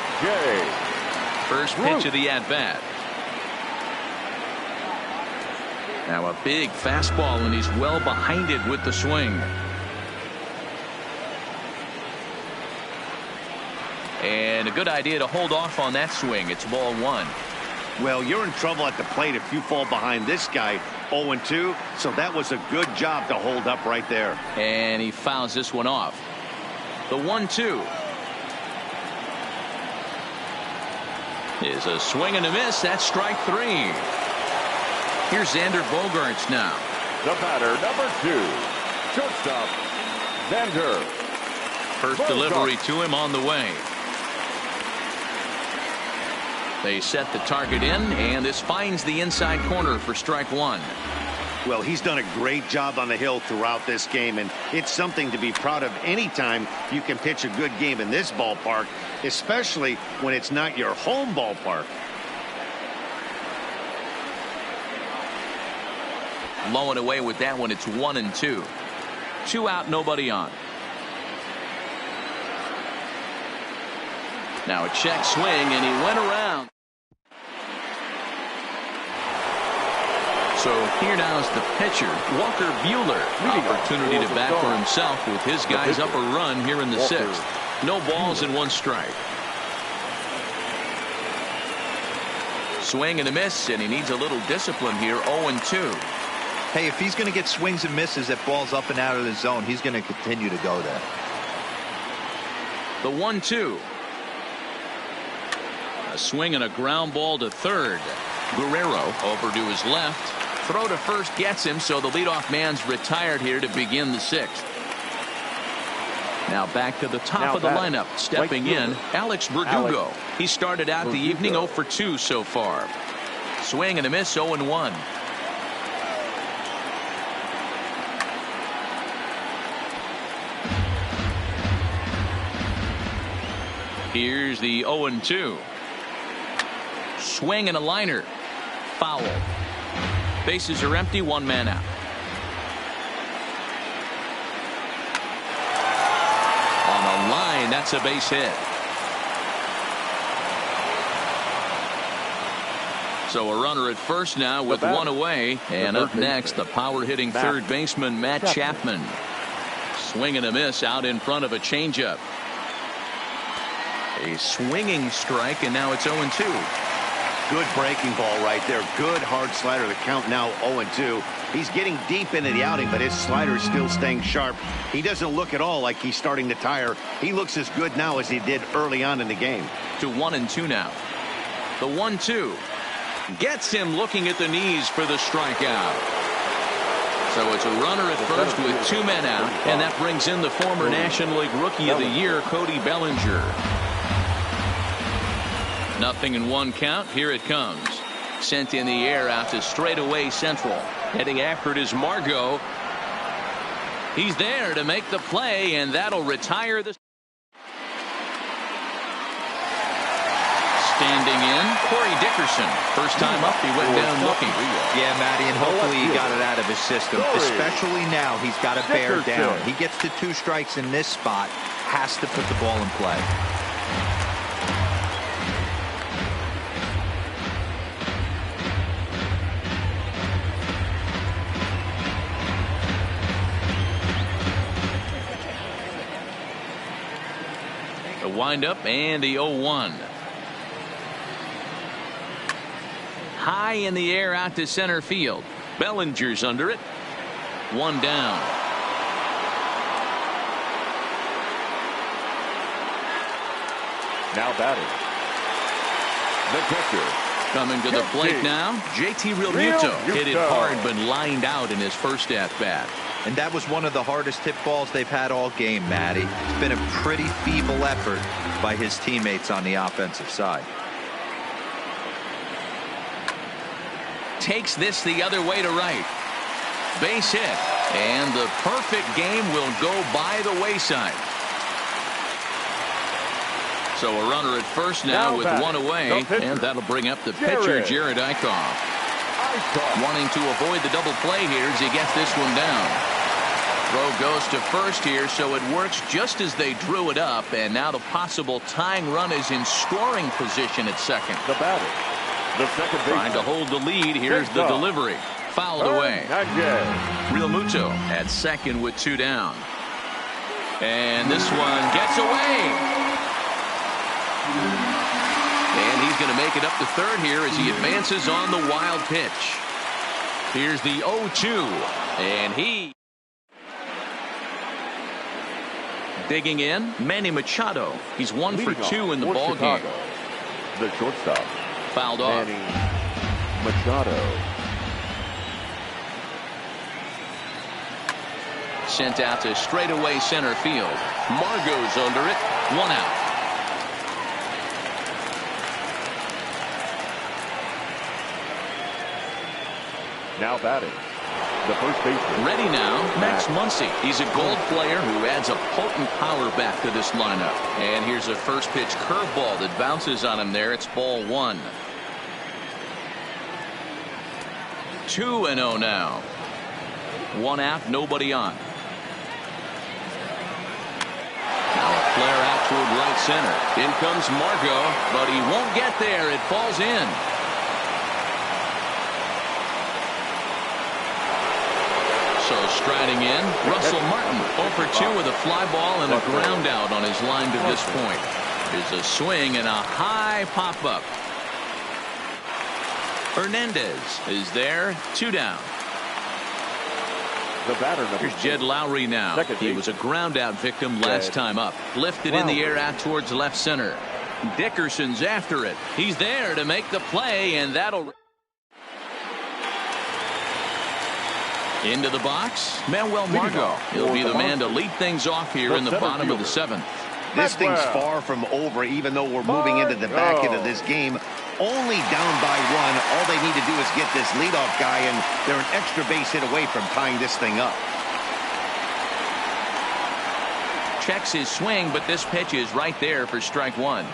First pitch of the at-bat. Now a big fastball, and he's well behind it with the swing. And a good idea to hold off on that swing. It's ball one. Well, you're in trouble at the plate if you fall behind this guy 0-2, so that was a good job to hold up right there. And he fouls this one off. The 1-2 is a swing and a miss. That's strike three. Here's Xander Bogaerts now. The batter, number 2, shortstop, Xander. First delivery to him on the way. They set the target in, and this finds the inside corner for strike one. Well, he's done a great job on the hill throughout this game, and it's something to be proud of anytime you can pitch a good game in this ballpark, especially when it's not your home ballpark. Low and away with that one. It's 1-2. 2 out, nobody on. Now a check swing, and he went around. So here now is the pitcher, Walker Buehler. Opportunity to bat for himself with his guys up a run here in the 6th. No balls and 1 strike. Swing and a miss, and he needs a little discipline here. 0-2. Hey, if he's going to get swings and misses at balls up and out of the zone, he's going to continue to go there. The 1-2. A swing and a ground ball to third. Guerrero over to his left. Throw to first gets him, so the leadoff man's retired here to begin the 6th. Now back to the top of the lineup. Stepping in, Alex Verdugo. He started out the evening 0 for 2 so far. Swing and a miss, 0-1. Here's the 0-2. Swing and a liner. Foul. Bases are empty, 1 man out. On a line, that's a base hit. So a runner at first now with 1 away. And up next, the power hitting third baseman, Matt Chapman. Swing and a miss out in front of a changeup. A swinging strike, and now it's 0-2. Good breaking ball right there. Good hard slider. The count now 0-2. He's getting deep into the outing, but his slider is still staying sharp. He doesn't look at all like he's starting to tire. He looks as good now as he did early on in the game. To 1-2 now. The 1-2 gets him looking at the knees for the strikeout. So it's a runner at first with 2 men out, and that brings in the former National League Rookie of the Year, Cody Bellinger. 0-1 count. Here it comes. Sent in the air out to straightaway central. Heading after it is Margot. He's there to make the play, and that'll retire the. Standing in, Corey Dickerson. First time up, he went down looking. Yeah, Matty, and hopefully he got it out of his system. Especially now, he's got to bear down. He gets to 2 strikes in this spot, has to put the ball in play. The windup and the 0-1. High in the air out to center field. Bellinger's under it. 1 down. Now batting, the pitcher. Coming to the plate now, JT Realmuto. Hit it hard but lined out in his first at-bat. And that was one of the hardest hit balls they've had all game, Matty. It's been a pretty feeble effort by his teammates on the offensive side. Takes this the other way to right. Base hit. And the perfect game will go by the wayside. So a runner at first now with 1 away. And that'll bring up the pitcher, Jared Eichhoff. Wanting to avoid the double play here as he gets this one down. Throw goes to first here, so it works just as they drew it up, and now the possible tying run is in scoring position at second. The batter, the second baseman. Trying to hold the lead. Here's the delivery. Fouled away. Hernandez. Real Muto at second with 2 down. And this one gets away. And he's going to make it up to third here as he advances on the wild pitch. Here's the 0-2. And he digging in. Manny Machado. He's 1 for 2 in the ball game. The shortstop. Fouled off. Manny Machado. Sent out to straightaway center field. Margot's under it. 1 out. Now batting. The first baseman. Ready now, Max Muncy. He's a gold player who adds a potent power back to this lineup. And here's a first pitch curveball that bounces on him there. It's ball 1. 2-0 now. 1 out, nobody on. Now a flare out toward right center. In comes Margot, but he won't get there. It falls in. So striding in, Russell Martin 0 for 2 with a fly ball and a ground out on his line to this point. There's a swing and a high pop-up. Hernandez is there, 2 down. The batter number. Here's Jed Lowry now. He was a ground out victim last time up. Lifted in the air out towards left center. Dickerson's after it. He's there to make the play, and that'll... Into the box, Manuel Margot. He'll be the man to lead things off here in the bottom of the 7th. This thing's far from over, even though we're moving into the back end of this game. Only down by 1. All they need to do is get this leadoff guy, and they're an extra base hit away from tying this thing up. Checks his swing, but this pitch is right there for strike 1.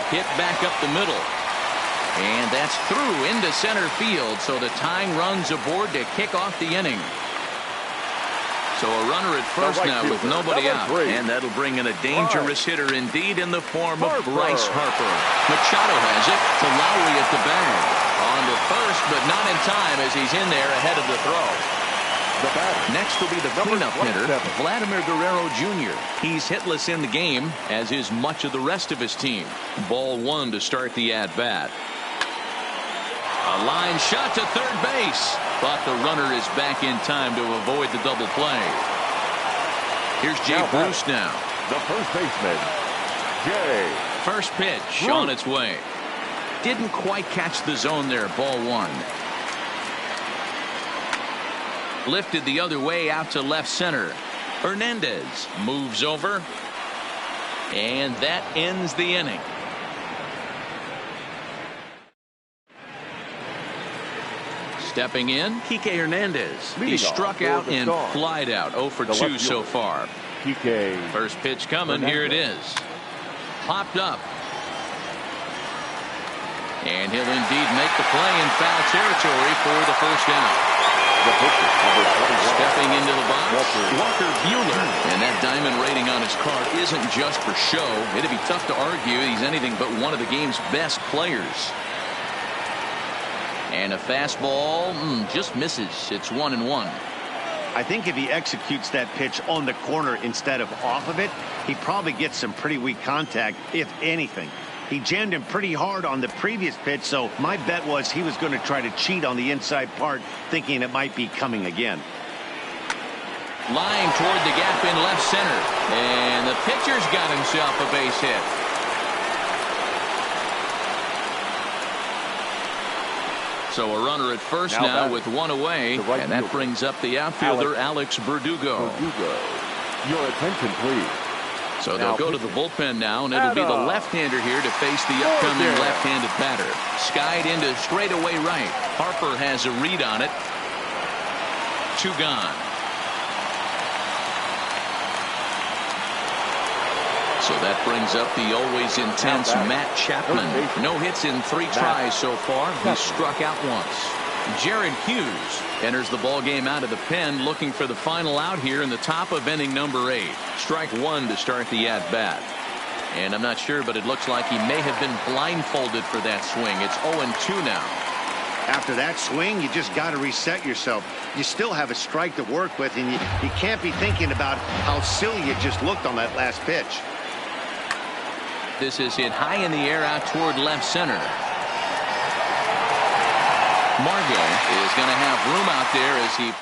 Hit back up the middle. And that's through into center field, so the tying run's aboard to kick off the inning. So a runner at first now with nobody out. And that'll bring in a dangerous hitter indeed in the form of Bryce Harper. Machado has it to Lowry at the bag. On to first, but not in time as he's in there ahead of the throw. Next will be the cleanup hitter, Vladimir Guerrero Jr. He's hitless in the game, as is much of the rest of his team. Ball 1 to start the at-bat. A line shot to third base, but the runner is back in time to avoid the double play. Here's Jay Bruce now. The first baseman, Jay. First pitch on its way. Didn't quite catch the zone there, ball 1. Lifted the other way out to left center. Hernandez moves over. And that ends the inning. Stepping in, Kike Hernandez. He struck out and flied out. 0 for 2 so far. First pitch coming. Here it is. Popped up. And he'll indeed make the play in foul territory for the first out. Stepping into the box, Walker Buehler. And that diamond rating on his card isn't just for show. It'd be tough to argue he's anything but one of the game's best players. And a fastball just misses. It's 1-1. I think if he executes that pitch on the corner instead of off of it, he probably gets some pretty weak contact, if anything. He jammed him pretty hard on the previous pitch, so my bet was he was going to try to cheat on the inside part, thinking it might be coming again. Line toward the gap in left center. And the pitcher's got himself a base hit. So a runner at first now with 1 away. And that brings up the outfielder, Alex Verdugo. Your attention, please. So they'll go to the bullpen now, and it'll be the left-hander here to face the upcoming left-handed batter. Skied into straightaway right. Harper has a read on it. 2 gone. So that brings up the always intense Matt Chapman. No hits in 3 tries so far. He struck out once. Jared Hughes enters the ball game out of the pen, looking for the final out here in the top of inning number 8. Strike 1 to start the at-bat. And I'm not sure, but it looks like he may have been blindfolded for that swing. It's 0-2 now. After that swing, you just got to reset yourself. You still have a strike to work with, and you can't be thinking about how silly you just looked on that last pitch. This is hit high in the air out toward left center. Margot is going to have room out there as he...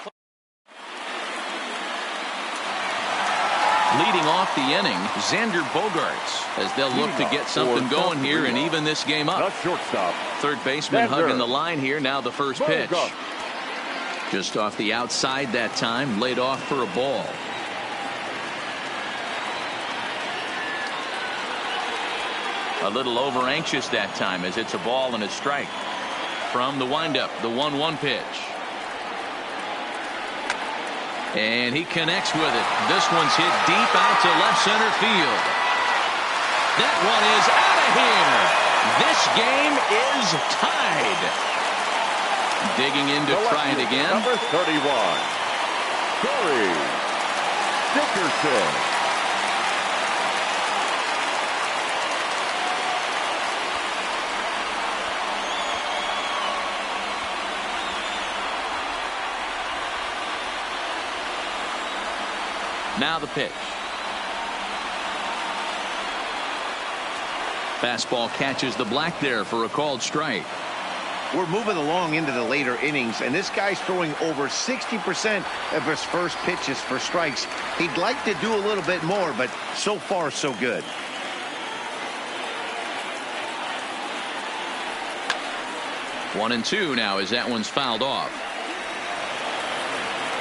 Leading off the inning, Xander Bogaerts, as they'll look to get something going here and even this game up. The shortstop. Third baseman hugging the line here. Now the first pitch. Bogaerts. Just off the outside that time, laid off for a ball. A little over anxious that time as it's a ball and a strike. From the windup, the 1-1 pitch. And he connects with it. This one's hit deep out to left center field. That one is out of here. This game is tied. Digging in to try it again. Number 31, Corey Dickerson. Now the pitch. Fastball catches the black there for a called strike. We're moving along into the later innings, and this guy's throwing over 60% of his first pitches for strikes. He'd like to do a little bit more, but so far so good. One and two now as that one's fouled off.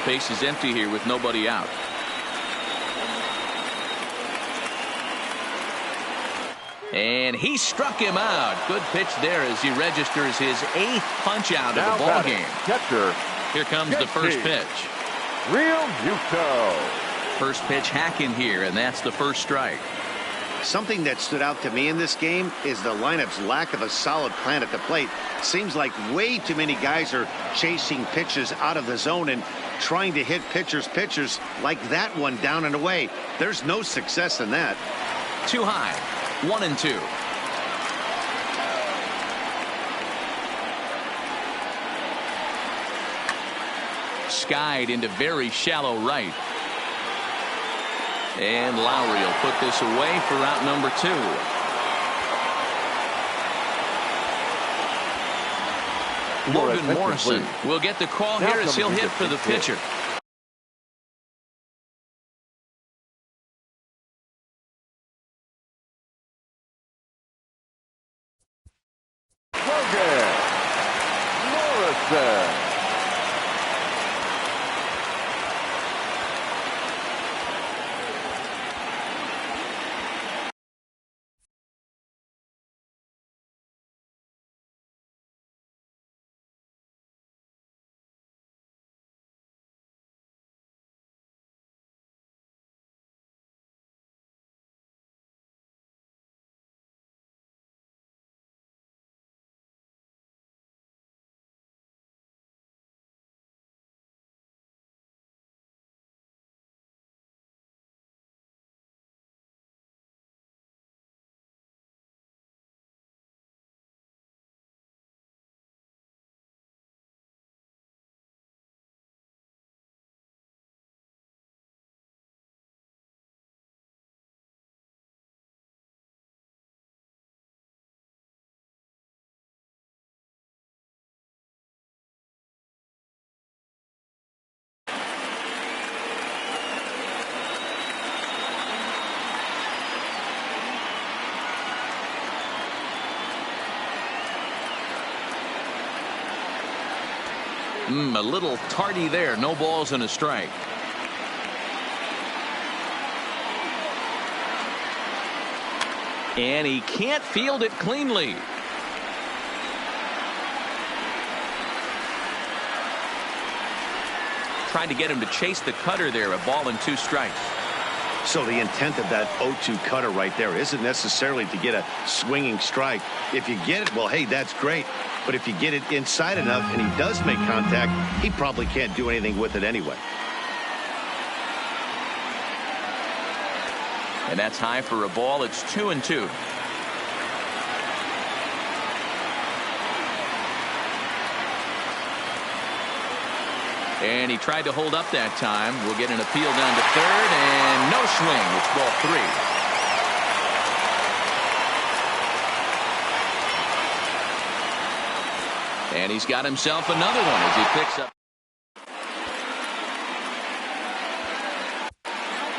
Base is empty here with nobody out. And he struck him out. Good pitch there as he registers his 8th punch out of the ball game. Catcher. Here comes the first pitch. Real Muto. First pitch hacking here, and that's the first strike. Something that stood out to me in this game is the lineup's lack of a solid plan at the plate. Seems like way too many guys are chasing pitches out of the zone and trying to hit pitchers like that one down and away. There's no success in that. Too high. 1-2. Skied into very shallow right. And Lowry will put this away for out number 2. Logan Morrison will get the call here as he'll hit for the pitcher. Logan Morrison. A little tardy there. No balls and a strike. And he can't field it cleanly. Trying to get him to chase the cutter there. A ball and 2 strikes. So the intent of that 0-2 cutter right there isn't necessarily to get a swinging strike. If you get it, well, hey, that's great. But if you get it inside enough and he does make contact, he probably can't do anything with it anyway. And that's high for a ball. It's 2-2. And he tried to hold up that time. We'll get an appeal down to third, and no swing. It's ball 3. And he's got himself another one as he picks up.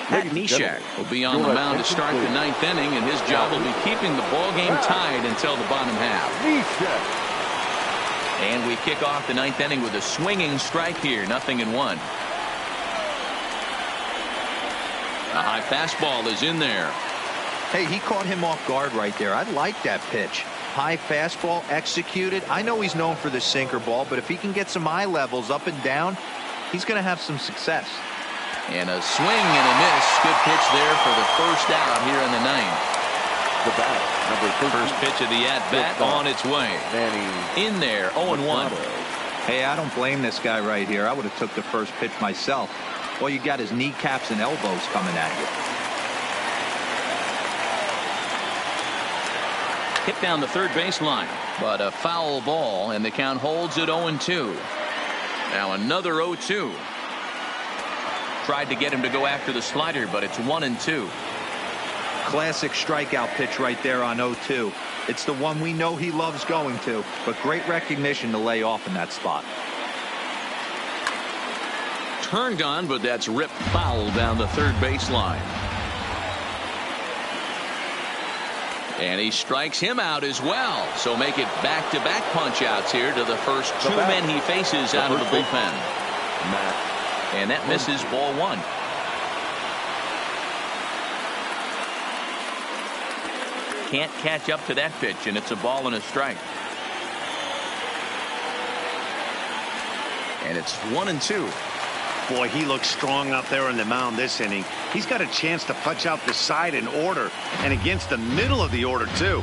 Pat Neshek will be on the mound to start the 9th inning, and his job will be keeping the ball game tied until the bottom half. And we kick off the 9th inning with a swinging strike here. 0-1. A high fastball is in there. Hey, he caught him off guard right there. I like that pitch. High fastball executed. I know he's known for the sinker ball, but if he can get some eye levels up and down, he's going to have some success. And a swing and a miss. Good pitch there for the first out here in the 9th. The bat, number 13. First pitch of the at-bat on its way. In there, 0-1. Hey, I don't blame this guy right here. I would have took the first pitch myself. All you got is kneecaps and elbows coming at you. Hit down the third baseline, but a foul ball, and the count holds at 0-2. Now another 0-2. Tried to get him to go after the slider, but it's 1-2. Classic strikeout pitch right there on 0-2. It's the one we know he loves going to, but great recognition to lay off in that spot. Turned on, but that's ripped foul down the third baseline. And he strikes him out as well. So make it back-to-back punch-outs here to the first 2 men he faces out of the bullpen. And that misses ball 1. Can't catch up to that pitch, and it's a ball and a strike. And it's 1-2. Boy, he looks strong out there on the mound this inning. He's got a chance to punch out the side in order, and against the middle of the order, too.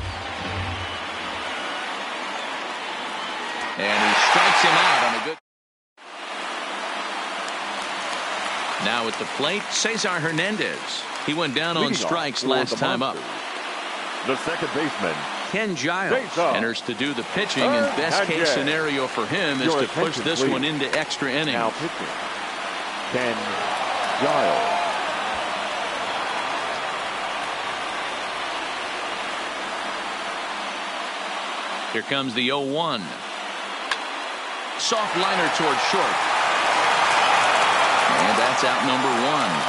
And he strikes him out on a good. Now at the plate, Cesar Hernandez. He went down on strikes last time up. The second baseman, Ken Giles, enters to do the pitching, and best case scenario for him is to push this one into extra innings. Now pitching, Ken Giles. Here comes the 0-1. Soft liner toward short. And that's out number 1.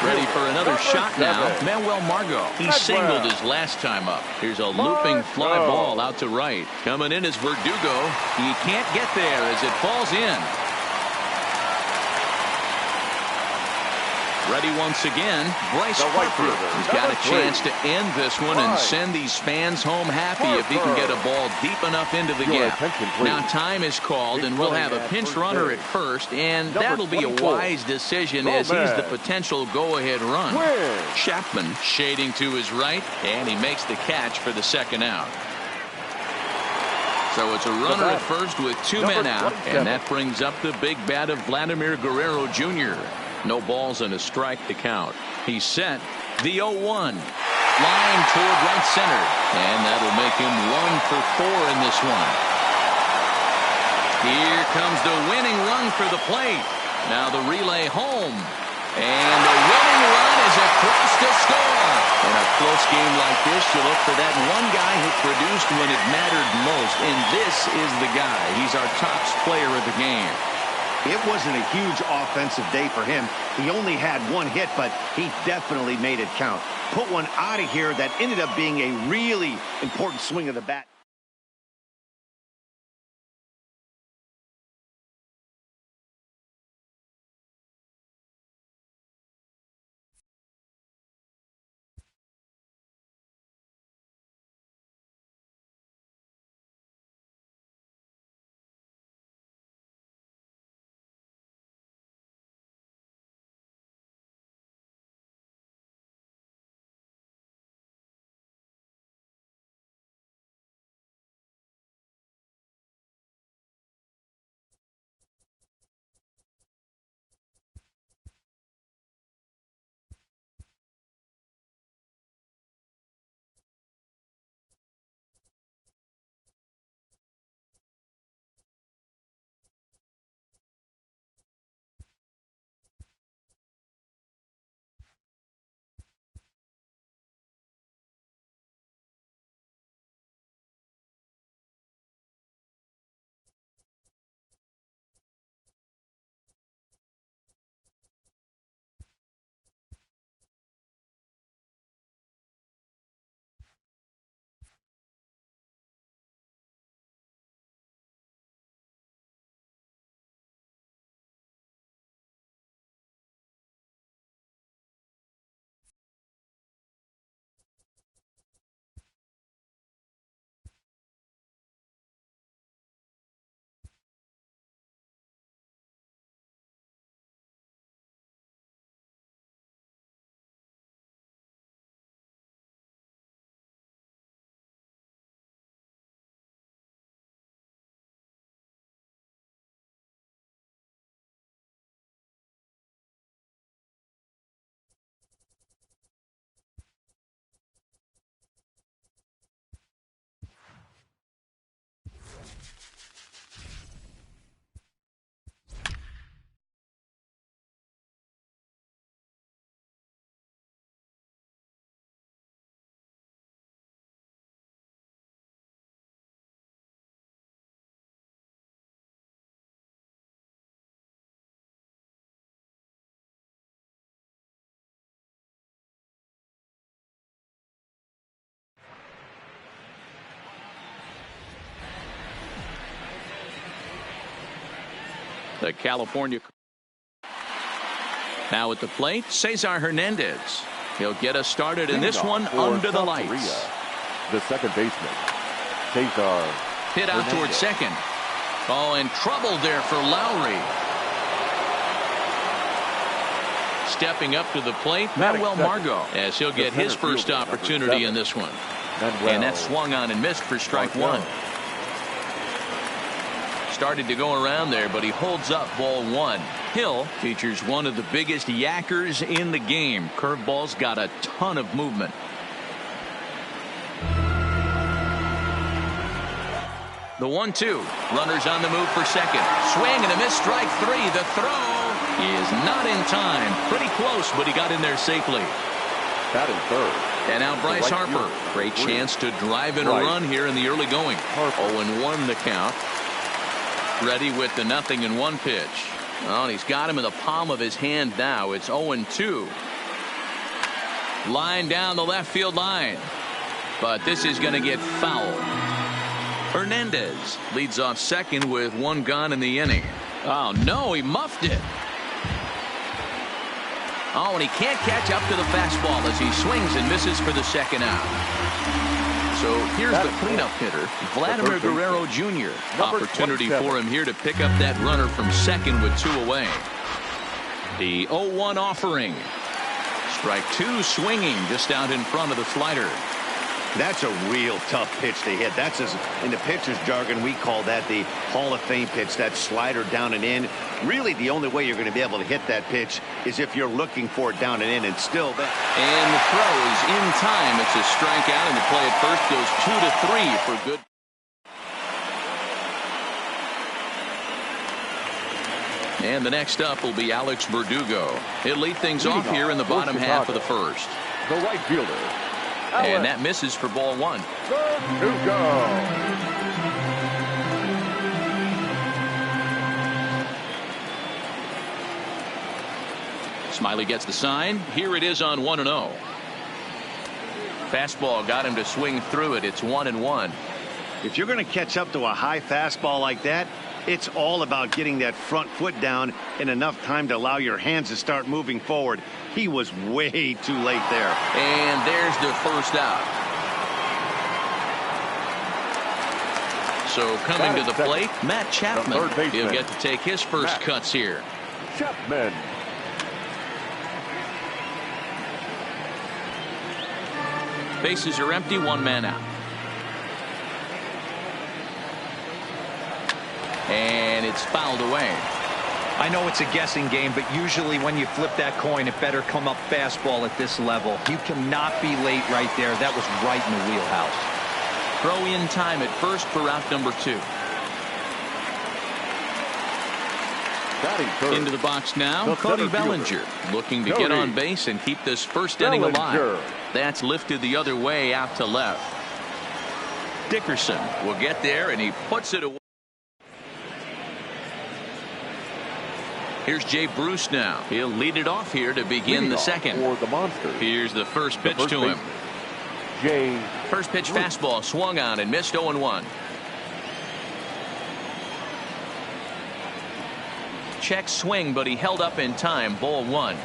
Ready for another shot now. Manuel Margot. He singled his last time up. Here's a looping fly ball out to right. Coming in is Verdugo. He can't get there as it falls in. Ready once again, Bryce Harper. He's got a chance to end this one and send these fans home happy if he can get a ball deep enough into the gap. Now time is called, and we'll have a pinch runner at first, and that'll be a wise decision as he's the potential go-ahead run. Chapman shading to his right, and he makes the catch for the second out. So it's a runner at first with 2 men out, and that brings up the big bat of Vladimir Guerrero Jr. No balls and a strike to count. He's set. The 0-1. Line toward right center. And that'll make him 1 for 4 in this one. Here comes the winning run for the plate. Now the relay home. And the winning run is across to score. In a close game like this, you look for that one guy who produced when it mattered most. And this is the guy. He's our top player of the game. It wasn't a huge offensive day for him. He only had 1 hit, but he definitely made it count. Put one out of here that ended up being a really important swing of the bat. The California. Now at the plate, Cesar Hernandez. He'll get us started in this one under the lights. The second baseman, Cesar. Hit out towards second. Oh, and trouble there for Lowry. Stepping up to the plate, Manuel Margot, as he'll get his first opportunity in this one. And that swung on and missed for strike one. Started to go around there, but he holds up ball one. Hill features one of the biggest yackers in the game. Curveball's got a ton of movement. The 1-2. Runners on the move for second. Swing and a miss, strike three. The throw is not in time. Pretty close, but he got in there safely. Batting third. And now Bryce Harper. Great chance to drive in a run here in the early going. 0-1 the count. Ready with the 0-1 pitch. Oh, and he's got him in the palm of his hand now. It's 0-2. Line down the left field line. But this is going to get foul. Hernandez leads off second with one gone in the inning. Oh, no, he muffed it. Oh, and he can't catch up to the fastball as he swings and misses for the second out. So here's the cleanup hitter, Vladimir Guerrero Jr. Opportunity for him here to pick up that runner from second with two away. The 0-1 offering. Strike two, swinging just out in front of the slider. That's a real tough pitch to hit. That's, in the pitcher's jargon, we call that the Hall of Fame pitch, that slider down and in. Really, the only way you're going to be able to hit that pitch is if you're looking for it down and in, and still that. And the throw is in time. It's a strikeout, and the play at first goes 2-3 for good. And the next up will be Alex Verdugo. He'll lead things off here in the bottom half of the first. The right fielder. And that misses for ball one. Verdugo. Smiley gets the sign. Here it is on 1-0. Fastball got him to swing through it. It's 1-1. If you're going to catch up to a high fastball like that, it's all about getting that front foot down in enough time to allow your hands to start moving forward. He was way too late there. And there's the first out. So coming to the plate, Matt Chapman. He'll get to take his first cuts here. Chapman. Bases are empty, one man out. And it's fouled away. I know it's a guessing game, but usually when you flip that coin, it better come up fastball at this level. You cannot be late right there. That was right in the wheelhouse. Throw in time at first for out number two. Into the box now, Cody Bellinger looking to get on base and keep this first inning alive. That's lifted the other way out to left. Dickerson will get there, and he puts it away. Here's Jay Bruce now. He'll lead it off here to begin the second. Here's the first pitch to him. First pitch fastball swung on and missed 0-1. Check swing, but he held up in time. Ball one.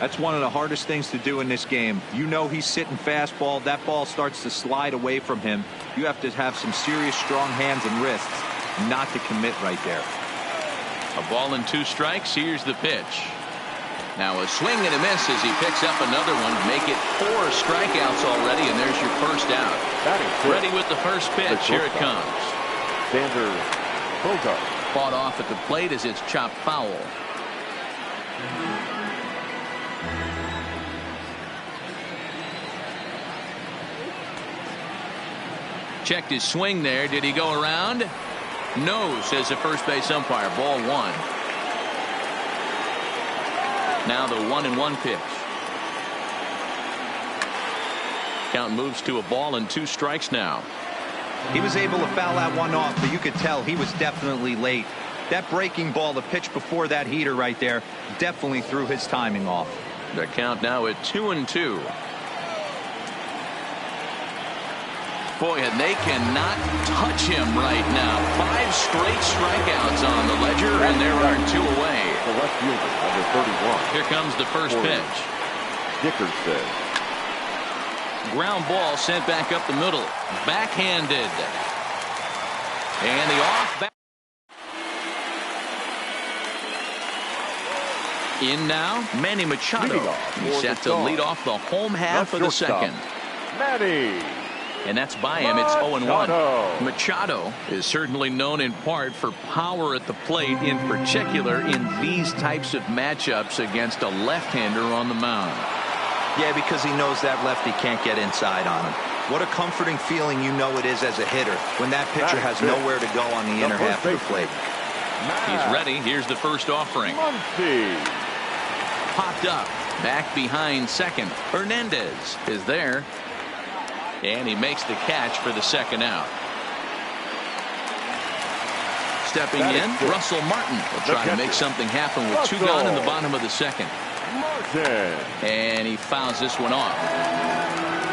That's one of the hardest things to do in this game. You know he's sitting fastball. That ball starts to slide away from him. You have to have some serious strong hands and wrists not to commit right there. A ball and two strikes. Here's the pitch. Now a swing and a miss as he picks up another one. Make it 4 strikeouts already, and there's your first out. Ready with the first pitch. Here it comes. Fought off at the plate as it's chopped foul. Checked his swing there. Did he go around? No, says the first base umpire. Ball one. Now the 1-1 pitch. Count moves to a ball and 2 strikes now. He was able to foul that one off, but you could tell he was definitely late. That breaking ball, the pitch before that heater right there, definitely threw his timing off. The count now at 2-2. Boy, and they cannot touch him right now. 5 straight strikeouts on the ledger, and there are 2 away. The left fielder, number 31. Here comes the first pitch. Dickerson. Ground ball sent back up the middle. Backhanded. And the off back. In now, Manny Machado. He's set to lead off the home half of the second. Manny. And that's by him. It's 0-1. Machado is certainly known in part for power at the plate, in particular in these types of matchups against a left-hander on the mound. Yeah, because he knows that lefty can't get inside on him. What a comforting feeling you know it is as a hitter when that pitcher has nowhere to go on the inner half of the plate. He's ready. Here's the first offering. Popped up. Back behind second. Hernandez is there. And he makes the catch for the second out. Stepping in, Russell Martin will try to make something happen with 2 gone in the bottom of the second. And he fouls this one off.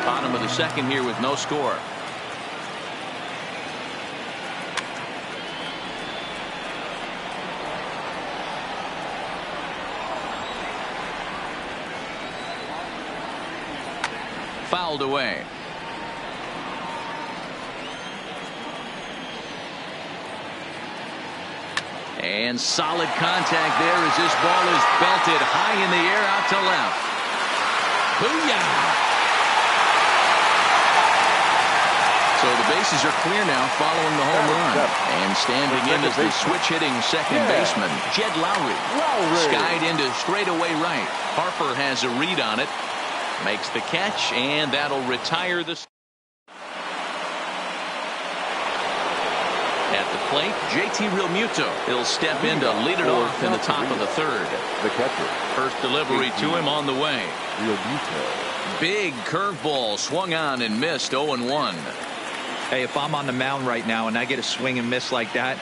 Bottom of the second here with no score. Fouled away. And solid contact there as this ball is belted high in the air out to left. Booyah! So the bases are clear now following the home run. And standing in is the switch-hitting second baseman, Jed Lowry. Skied into straightaway right. Harper has a read on it. Makes the catch, and that'll retire the... At the plate, JT Realmuto. He'll step in to lead it off in the top of the third. The catcher. First delivery to him on the way. Realmuto. Big curveball swung on and missed. 0-1. Hey, if I'm on the mound right now and I get a swing and miss like that,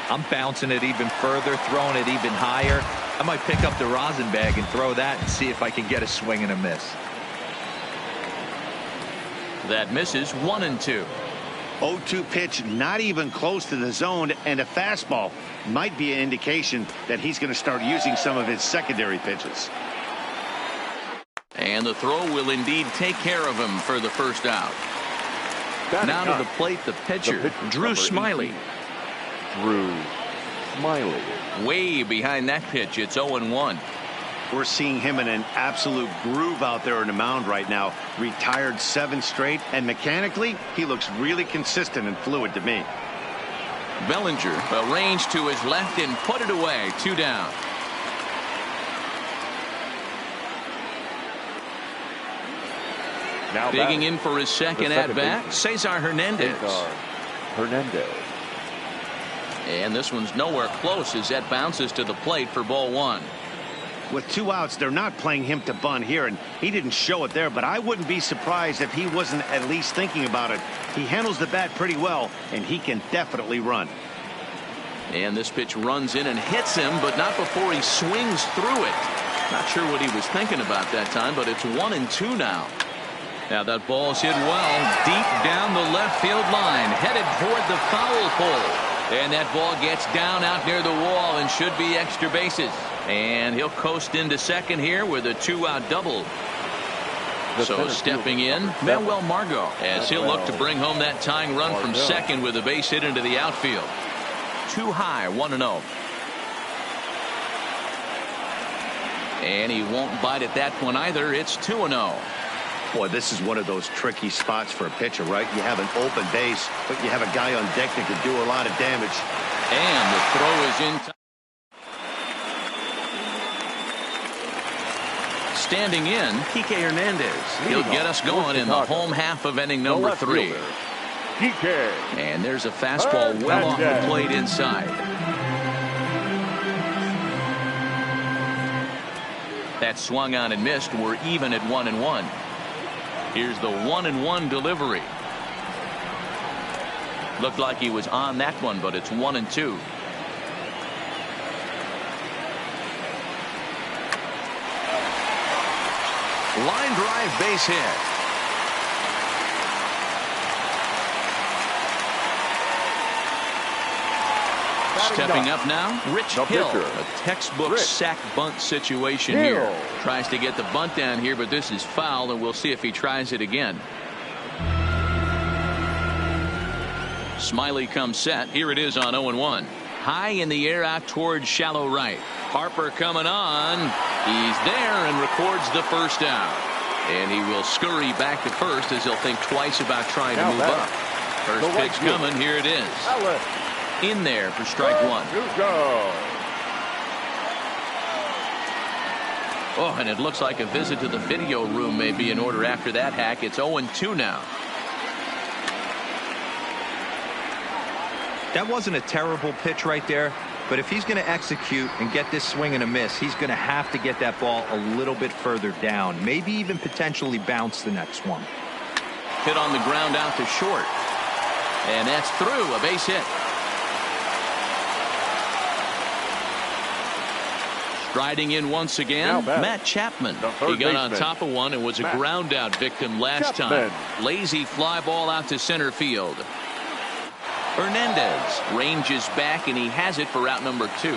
I'm bouncing it even further, throwing it even higher. I might pick up the rosin bag and throw that and see if I can get a swing and a miss. That misses. 1-2. 0-2 pitch, not even close to the zone, and a fastball might be an indication that he's going to start using some of his secondary pitches. And the throw will indeed take care of him for the first out. Now to the plate, the pitcher, Drew Smyly. Drew Smyly. Way behind that pitch. It's 0-1. We're seeing him in an absolute groove out there on the mound right now. Retired 7 straight, and mechanically, he looks really consistent and fluid to me. Bellinger arranged to his left and put it away. 2 down. Now digging in for his second at bat, Cesar Hernandez. And this one's nowhere close as that bounces to the plate for ball 1. With 2 outs, they're not playing him to bunt here, and he didn't show it there, but I wouldn't be surprised if he wasn't at least thinking about it. He handles the bat pretty well, and he can definitely run. And this pitch runs in and hits him, but not before he swings through it. Not sure what he was thinking about that time, but it's 1-2 now. Now that ball's hit well deep down the left field line, headed toward the foul pole. And that ball gets down out near the wall and should be extra bases. And he'll coast into second here with a 2-out double. So stepping in, Manuel Margot, as he'll look to bring home that tying run from second with a base hit into the outfield. Too high, 1-0. And he won't bite at that one either. It's 2-0. Boy, this is one of those tricky spots for a pitcher, right? You have an open base, but you have a guy on deck that could do a lot of damage. And the throw is in time. Standing in, Kike Hernandez. He'll get us going in the home half of inning number 3. And there's a fastball well off the plate inside. That swung on and missed. We're even at 1-1. Here's the 1-1 delivery. Looked like he was on that one, but it's 1-2. Line drive base hit. Stepping up now, Rich The Hill. pitcher. A textbook Rich sack bunt situation Hill. here. Tries to get the bunt down here, but this is foul, and we'll see if he tries it again. Smiley comes set. Here it is on 0-1. High in the air out towards shallow right. Harper coming on. He's there and records the first down. And he will scurry back to first as he'll think twice about trying to move up. First pitch coming. Here it is. In there for strike one. Oh, and it looks like a visit to the video room may be in order after that hack. It's 0-2 now. That wasn't a terrible pitch right there, but if he's going to execute and get this swing and a miss, he's going to have to get that ball a little bit further down, maybe even potentially bounce the next one. Hit on the ground out to short, and that's through. A base hit. Striding in once again, Matt Chapman. He got on top of one and was a ground out victim last time. Lazy fly ball out to center field. Hernandez ranges back, and he has it for route number 2.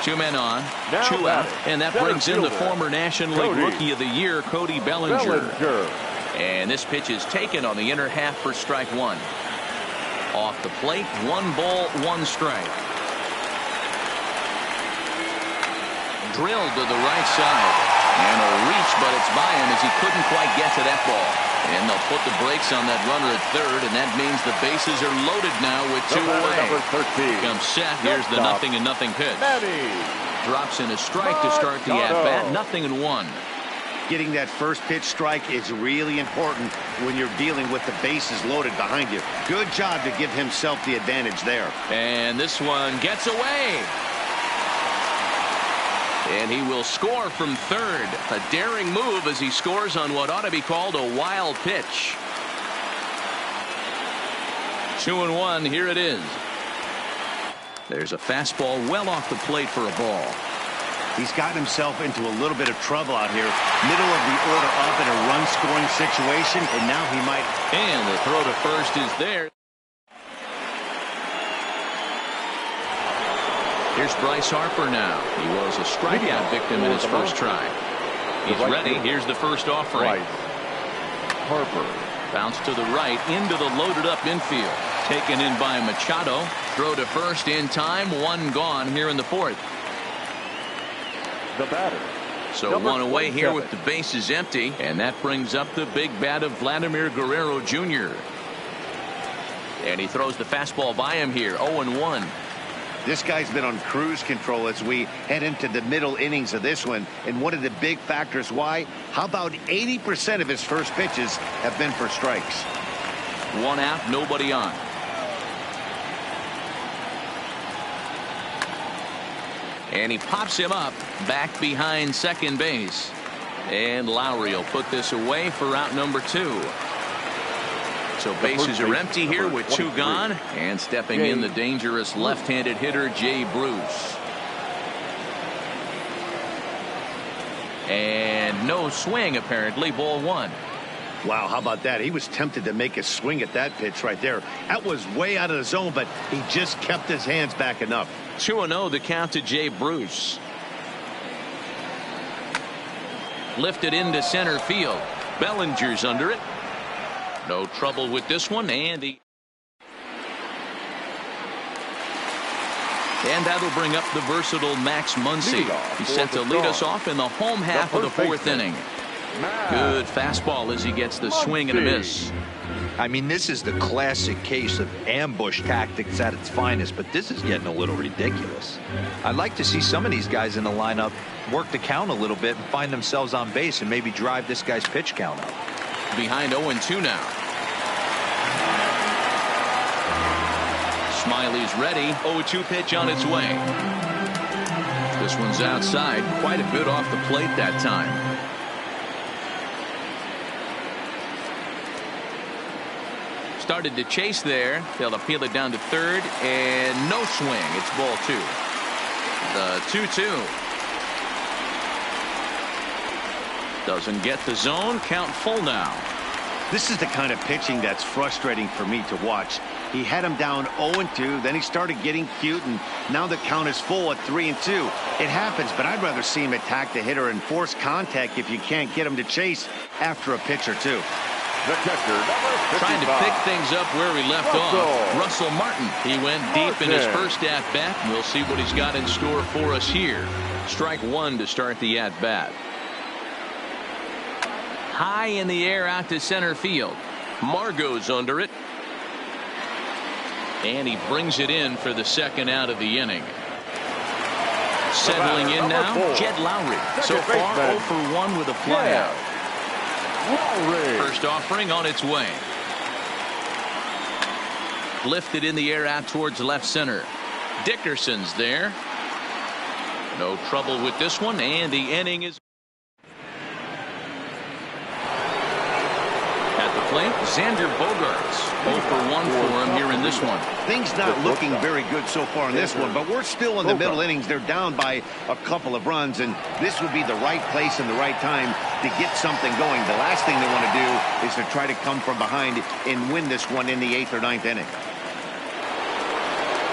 2 men on, 2 out, and that brings in the former National League Rookie of the Year, Cody Bellinger. And this pitch is taken on the inner half for strike one. Off the plate, 1 ball, 1 strike. Drilled to the right side, and a reach, but it's by him as he couldn't quite get to that ball. And they'll put the brakes on that runner at third, and that means the bases are loaded now with 2 away. Comes set. Here's the 0-0 pitch. Drops in a strike to start the at-bat. 0-1. Getting that first pitch strike is really important when you're dealing with the bases loaded behind you. Good job to give himself the advantage there. And this one gets away. And he will score from third. A daring move as he scores on what ought to be called a wild pitch. 2-1. Here it is. There's a fastball well off the plate for a ball. He's gotten himself into a little bit of trouble out here. Middle of the order up in a run-scoring situation, and now he might. And the throw to first is there. Here's Bryce Harper now. He was a strikeout victim in his first try. He's ready. Here's the first offering. Harper. Bounce to the right into the loaded up infield. Taken in by Machado. Throw to first in time. 1 gone here in the 4th. The batter. So 1 away here with the bases empty. And that brings up the big bat of Vladimir Guerrero Jr. And he throws the fastball by him here. 0-1. This guy's been on cruise control as we head into the middle innings of this one. And one of the big factors why, how about 80% of his first pitches have been for strikes? 1 out, nobody on. And he pops him up back behind second base. And Lowry will put this away for out number 2. So bases are empty here with 2 gone. And stepping in the dangerous left-handed hitter, Jay Bruce. And no swing, apparently. Ball 1. Wow, how about that? He was tempted to make a swing at that pitch right there. That was way out of the zone, but he just kept his hands back enough. 2-0 the count to Jay Bruce. Lifted into center field. Bellinger's under it. No trouble with this one, and that'll bring up the versatile Max Muncy. He's set to lead us off in the home half of the 4th inning. Good fastball as he gets the swing and a miss. I mean, this is the classic case of ambush tactics at its finest, but this is getting a little ridiculous. I'd like to see some of these guys in the lineup work the count a little bit and find themselves on base and maybe drive this guy's pitch count up. Behind 0-2 now. Smiley's ready. 0-2 pitch on its way. This one's outside. Quite a bit off the plate that time. Started to chase there. They'll appeal it down to third. And no swing. It's ball 2. The 2-2. Doesn't get the zone. Count full now. This is the kind of pitching that's frustrating for me to watch. He had him down 0-2. Then he started getting cute, and now the count is full at 3-2. It happens, but I'd rather see him attack the hitter and force contact if you can't get him to chase after a pitch or two. The catcher, number 55. Trying to pick things up where we left off. Russell Martin. He went deep in his first at-bat. We'll see what he's got in store for us here. Strike one to start the at-bat. High in the air out to center field. Margot's under it. And he brings it in for the second out of the inning. Settling in now, Jed Lowry. So far, 0 for 1 with a flyout. First offering on its way. Lifted in the air out towards left center. Dickerson's there. No trouble with this one, and the inning is at the plate. Xander Bogaerts. 0 for 1 for him here in this one. Things not looking very good so far in this one, but we're still in the middle innings. They're down by a couple of runs, and this would be the right place and the right time to get something going. The last thing they want to do is to try to come from behind and win this one in the 8th or 9th inning.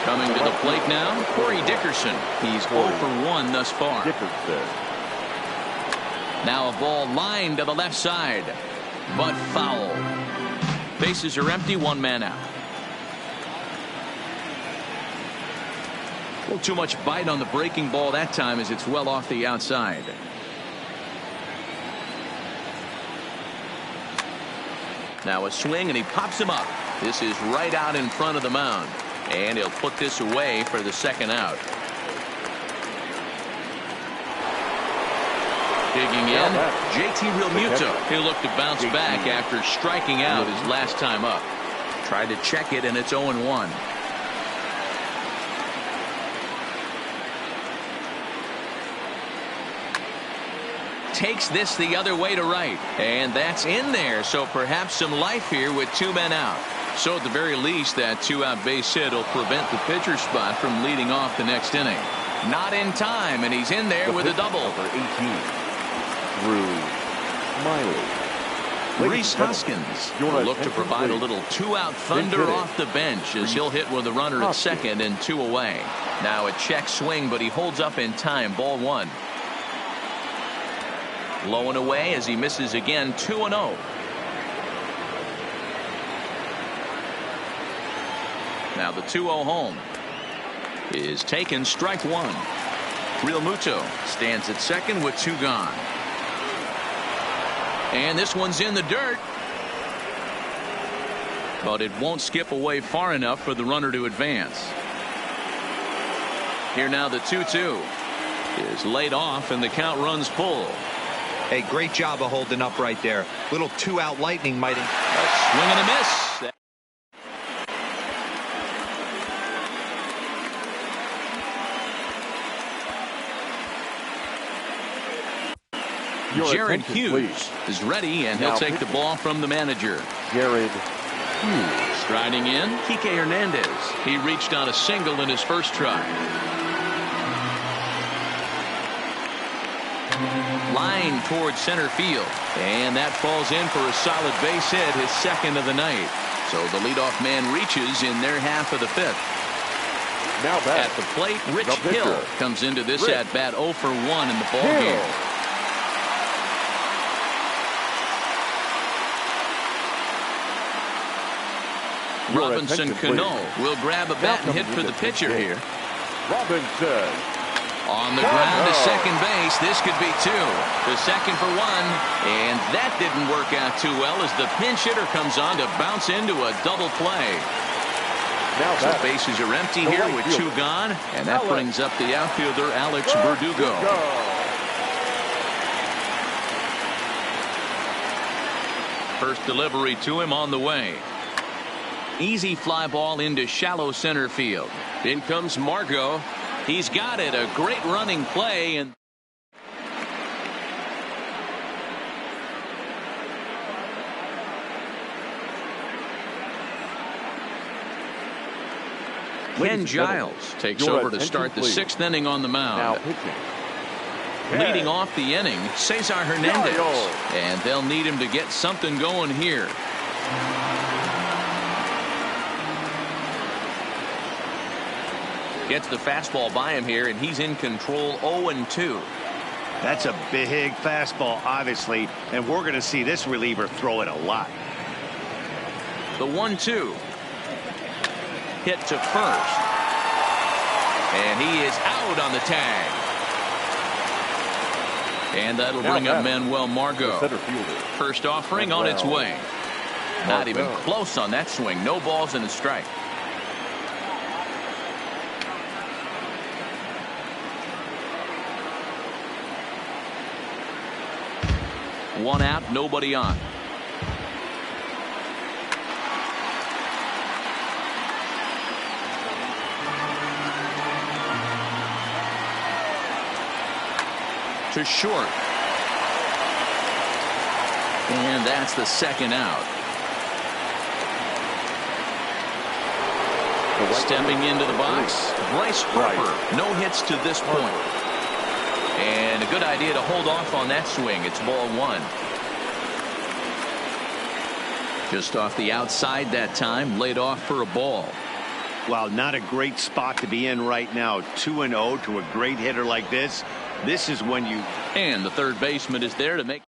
Coming to the plate now, Corey Dickerson. He's 0 for 1 thus far. Now a ball lined to the left side, but foul. Bases are empty, one man out. A little too much bite on the breaking ball that time as it's well off the outside. Now a swing and he pops him up. This is right out in front of the mound. And he'll put this away for the second out. Digging in, JT Realmuto. He'll look to bounce back after striking out his last time up. Tried to check it, and it's 0-1. Takes this the other way to right. And that's in there, so perhaps some life here with 2 men out. So at the very least, that 2-out base hit will prevent the pitcher spot from leading off the next inning. Not in time, and he's in there with a double. Number 18. Rhys Hoskins will look to provide a little 2-out thunder off the bench as he'll hit with a runner at second and 2 away. Now a check swing, but he holds up in time. Ball 1. Low and away as he misses again. 2-0. Now the 2-0 home is taken. Strike 1. Realmuto stands at second with 2 gone. And this one's in the dirt. But it won't skip away far enough for the runner to advance. Here now the 2-2 is laid off and the count runs full. Hey, great job of holding up right there. Little 2-out lightning might. A swing and a miss. Jared Hughes is ready, and he'll take the ball from the manager. Jared Hughes. Striding in, Kike Hernandez. He reached on a single in his first try. Line towards center field, and that falls in for a solid base hit, his second of the night. So the leadoff man reaches in their half of the 5th. Now at the plate, Rich Hill comes into this at bat 0 for 1 in the ball game. Robinson Cano will grab a bat and hit for the pitcher here. Robinson. On the ground to second base. This could be 2. The second for 1. And that didn't work out too well as the pinch hitter comes on to bounce into a double play. Now so bases are empty here with 2 gone. And that brings up the outfielder Alex Verdugo. First delivery to him on the way. Easy fly ball into shallow center field. In comes Margot. He's got it. A great running play. And Ken Giles takes over to start the 6th inning on the mound. Now pitching. Leading off the inning, Cesar Hernandez. And they'll need him to get something going here. Gets the fastball by him here, and he's in control. 0-2. That's a big fastball, obviously, and we're going to see this reliever throw it a lot. The 1-2. Hit to first. And he is out on the tag. And that'll bring up Manuel Margot. First offering on its way. Not even close on that swing. No balls and a strike. One out, nobody on. To short. And that's the second out. Stepping into the box, Bryce Harper. No hits to this point. And a good idea to hold off on that swing. It's ball one. Just off the outside that time, laid off for a ball. Wow, not a great spot to be in right now. 2-0 to a great hitter like this. This is when you... And the third baseman is there to make...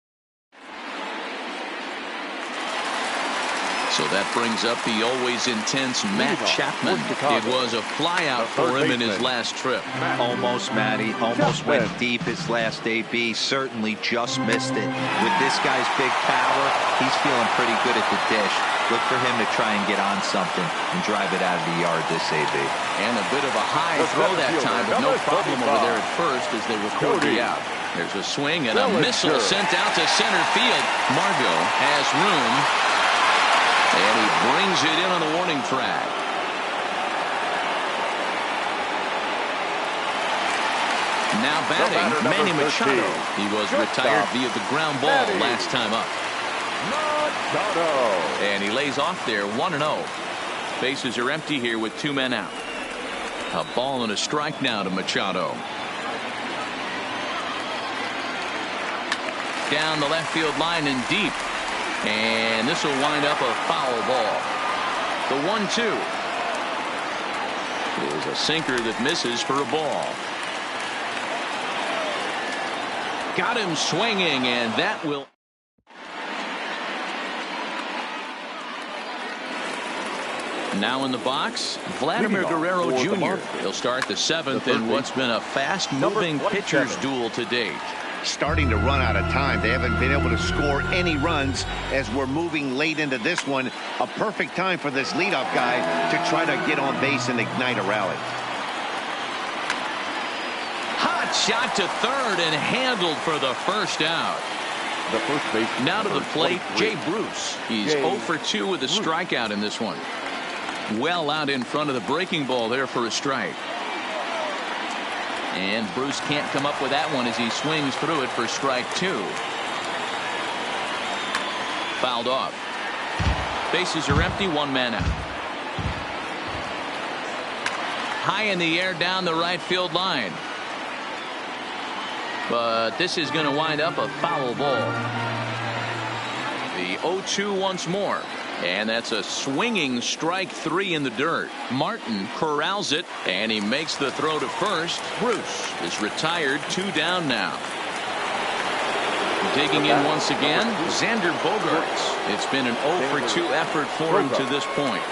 So that brings up the always intense Matt Chapman. It was a flyout for him in his last trip. Almost, Matty. Almost went deep his last AB. Certainly just missed it. With this guy's big power, he's feeling pretty good at the dish. Look for him to try and get on something and drive it out of the yard this AB. And a bit of a high throw that time, but no problem over there at first as they record the out. There's a swing and a missile sent out to center field. Margot has room. And he brings it in on the warning track. Now batting, Manny Machado. He was retired via the ground ball last time up. And he lays off there, 1-0. Bases are empty here with two men out. A ball and a strike now to Machado. Down the left field line and deep. And this will wind up a foul ball. The 1-2 is a sinker that misses for a ball. Got him swinging, and that will... Now in the box, Vladimir Guerrero Jr. He'll start the seventh in what's been a fast-moving pitcher's duel to date. Starting to run out of time. They haven't been able to score any runs as we're moving late into this one. A perfect time for this leadoff guy to try to get on base and ignite a rally. Hot shot to third and handled for the first out. The first base. Now to the plate, Jay Bruce. He's 0 for 2 with a strikeout in this one. Well out in front of the breaking ball there for a strike. And Bruce can't come up with that one as he swings through it for strike 2. Fouled off. Bases are empty, one man out. High in the air down the right field line. But this is going to wind up a foul ball. The 0-2 once more. And that's a swinging strike 3 in the dirt. Martin corrals it, and he makes the throw to first. Bruce is retired, 2 down now. Digging in once again, Xander Bogaerts. It's been an 0 for 2 effort for him to this point.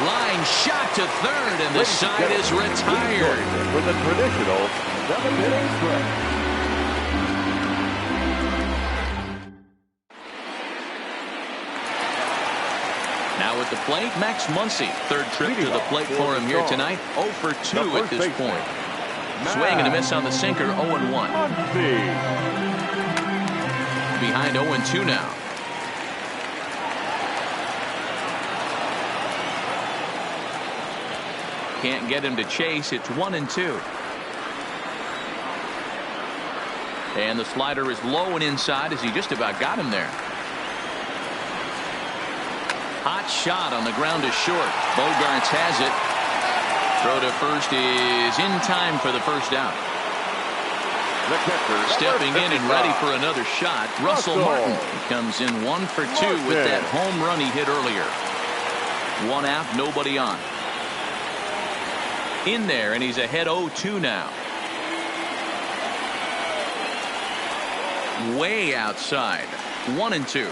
Line shot to third, and the side is retired. With a traditional 7-inning stretch. Now at the plate, Max Muncy. Third trip to the plate for him here tonight. 0 for 2 at this point. Swing and a miss on the sinker, 0-1. Behind 0-2 now. Can't get him to chase. It's 1-2. And the slider is low and inside as he just about got him there. Hot shot on the ground to short. Bogaerts has it. Throw to first is in time for the first out. Stepping in and ready for another shot, Russell Martin. He comes in 1 for 2 with that home run he hit earlier. 1 out, nobody on. in there, and he's ahead 0-2 now. Way outside. 1-2.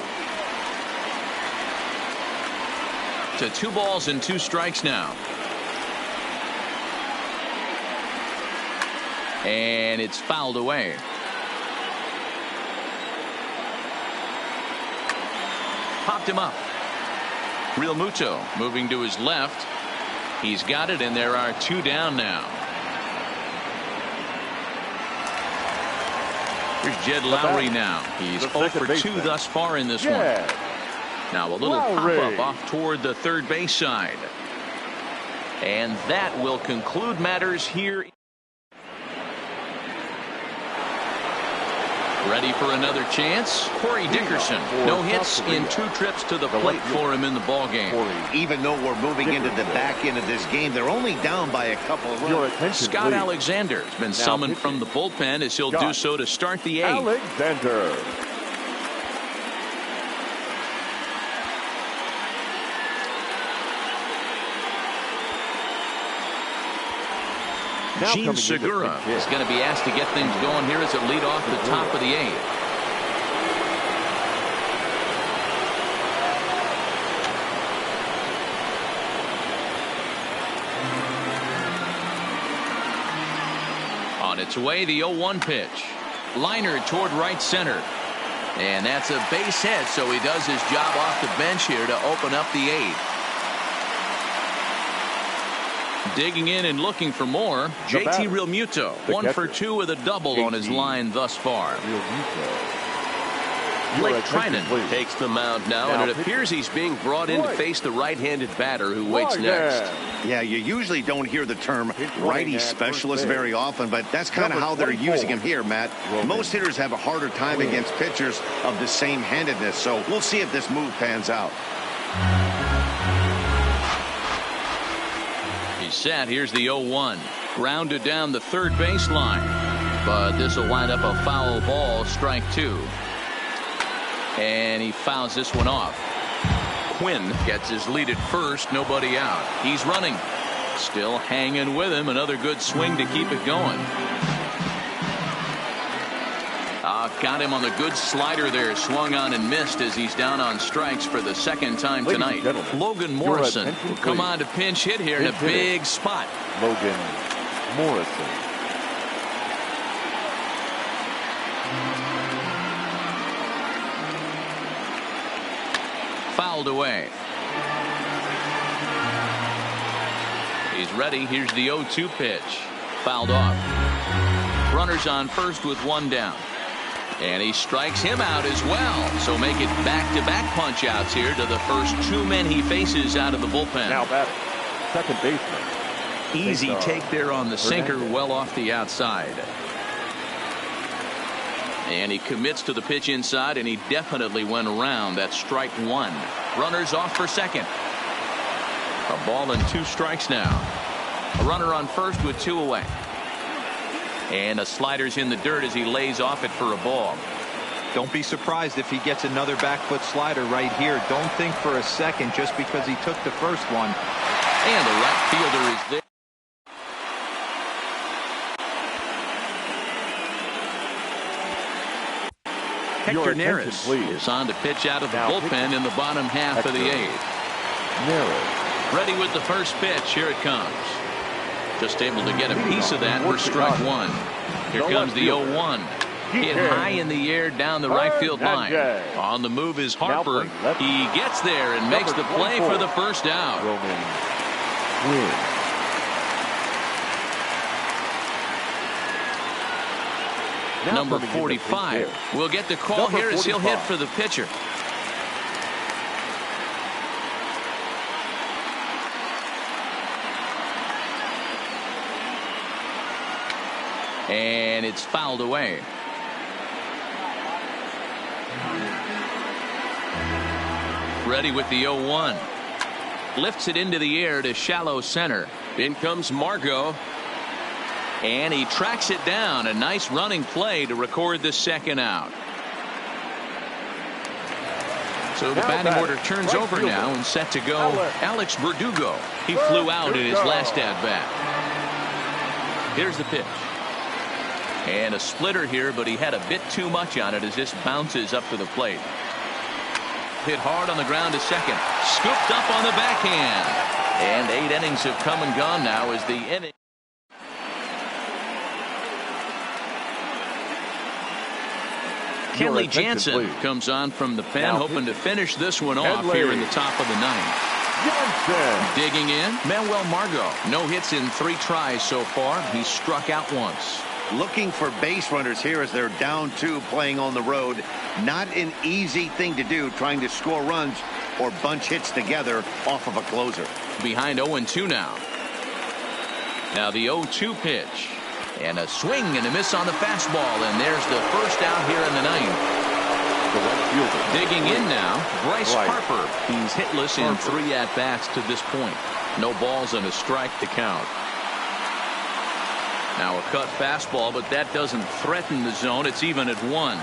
To 2 balls and 2 strikes now. And it's fouled away. Popped him up. Real Muto moving to his left. He's got it, and there are 2 down now. Here's Jed Lowry now. He's 0 for 2 thus far in this one. Now a little pop-up off toward the third base side. And that will conclude matters here. Ready for another chance. Corey Dickerson. No hits in 2 trips to the plate for him in the ballgame. Even though we're moving into the back end of this game, they're only down by a couple of runs. Scott Alexander has been summoned from the bullpen as he'll do so to start the 8th. Alexander. Gene Segura is going to be asked to get things going here as it lead off the top of the 8th. On its way, the 0-1 pitch. Liner toward right center. And that's a base hit, so he does his job off the bench here to open up the 8th. Digging in and looking for more, JT Realmuto. 1 for 2 with a double on his line thus far. Blake Trinan takes the mound now, and it appears he's being brought in to face the right-handed batter who waits next. Yeah, you usually don't hear the term righty specialist very often, but that's kind of how they're using him here, Matt. Most hitters have a harder time against pitchers of the same handedness, so we'll see if this move pans out. He's set. Here's the 0-1. Grounded down the third baseline. But this will wind up a foul ball, strike 2. And he fouls this one off. Quinn gets his lead at first, nobody out. He's running. Still hanging with him. Another good swing to keep it going. Got him on the good slider there. Swung on and missed as he's down on strikes for the 2nd time tonight. Logan Morrison will come on to pinch hit here in a big spot. Logan Morrison. Fouled away. He's ready. Here's the 0-2 pitch. Fouled off. Runners on first with 1 down. And he strikes him out as well. So make it back-to-back punch-outs here to the first 2 men he faces out of the bullpen. Now batting, second baseman. Easy take there on the sinker, well off the outside. And he commits to the pitch inside, and he definitely went around. That's strike 1. Runners off for second. A ball and 2 strikes now. A runner on first with 2 away. And a slider's in the dirt as he lays off it for a ball. Don't be surprised if he gets another back foot slider right here. Don't think for a second just because he took the first one. And the right fielder is there. Hector Neris is on to pitch out of the bullpen in the bottom half of the 8th. Ready with the first pitch. Here it comes. Just able to get a piece of that for strike 1. Here comes the 0-1. Hit high in the air down the right field line. On the move is Harper. He gets there and makes the play for the first out. Number 45 will get the call here as he'll hit for the pitcher. And it's fouled away. Ready with the 0-1. Lifts it into the air to shallow center. In comes Margot. And he tracks it down. A nice running play to record the second out. So the batting order turns over now and set to go. Alex Verdugo. He flew out in his last at bat. Here's the pitch. And a splitter here, but he had a bit too much on it as this bounces up to the plate. Hit hard on the ground to second. Scooped up on the backhand. And 8 innings have come and gone now as the inning. Kenley Jansen comes on from the pen, hoping to finish this one off here in the top of the 9th. Digging in, Manuel Margot. No hits in 3 tries so far. He's struck out once. Looking for base runners here as they're down 2 playing on the road. Not an easy thing to do, trying to score runs or bunch hits together off of a closer. Behind 0-2 now. Now the 0-2 pitch. And a swing and a miss on the fastball. And there's the first out here in the 9th. Digging in now, Bryce Harper. He's hitless in 3 at-bats to this point. No balls and a strike to count. Now a cut fastball, but that doesn't threaten the zone. It's even at 1.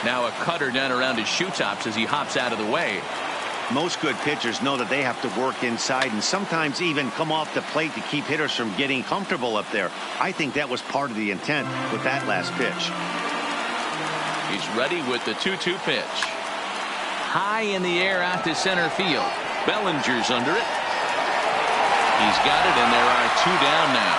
Now a cutter down around his shoe tops as he hops out of the way. Most good pitchers know that they have to work inside and sometimes even come off the plate to keep hitters from getting comfortable up there. I think that was part of the intent with that last pitch. He's ready with the 2-2 pitch. High in the air out to center field. Bellinger's under it. He's got it, and there are 2 down now.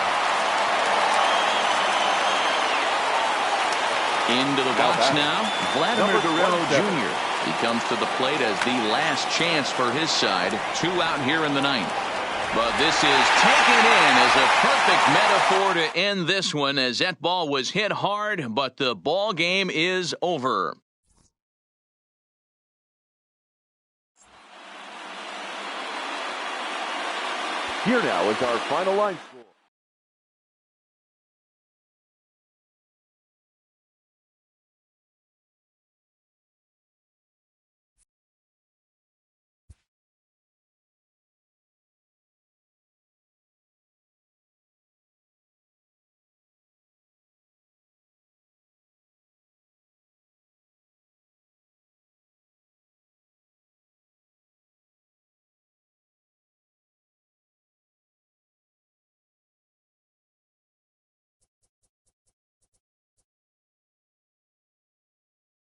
Into the box now, Vladimir Guerrero Jr. He comes to the plate as the last chance for his side. 2 out here in the 9th. But this is taken in as a perfect metaphor to end this one, as that ball was hit hard, but the ball game is over. Here now is our final line.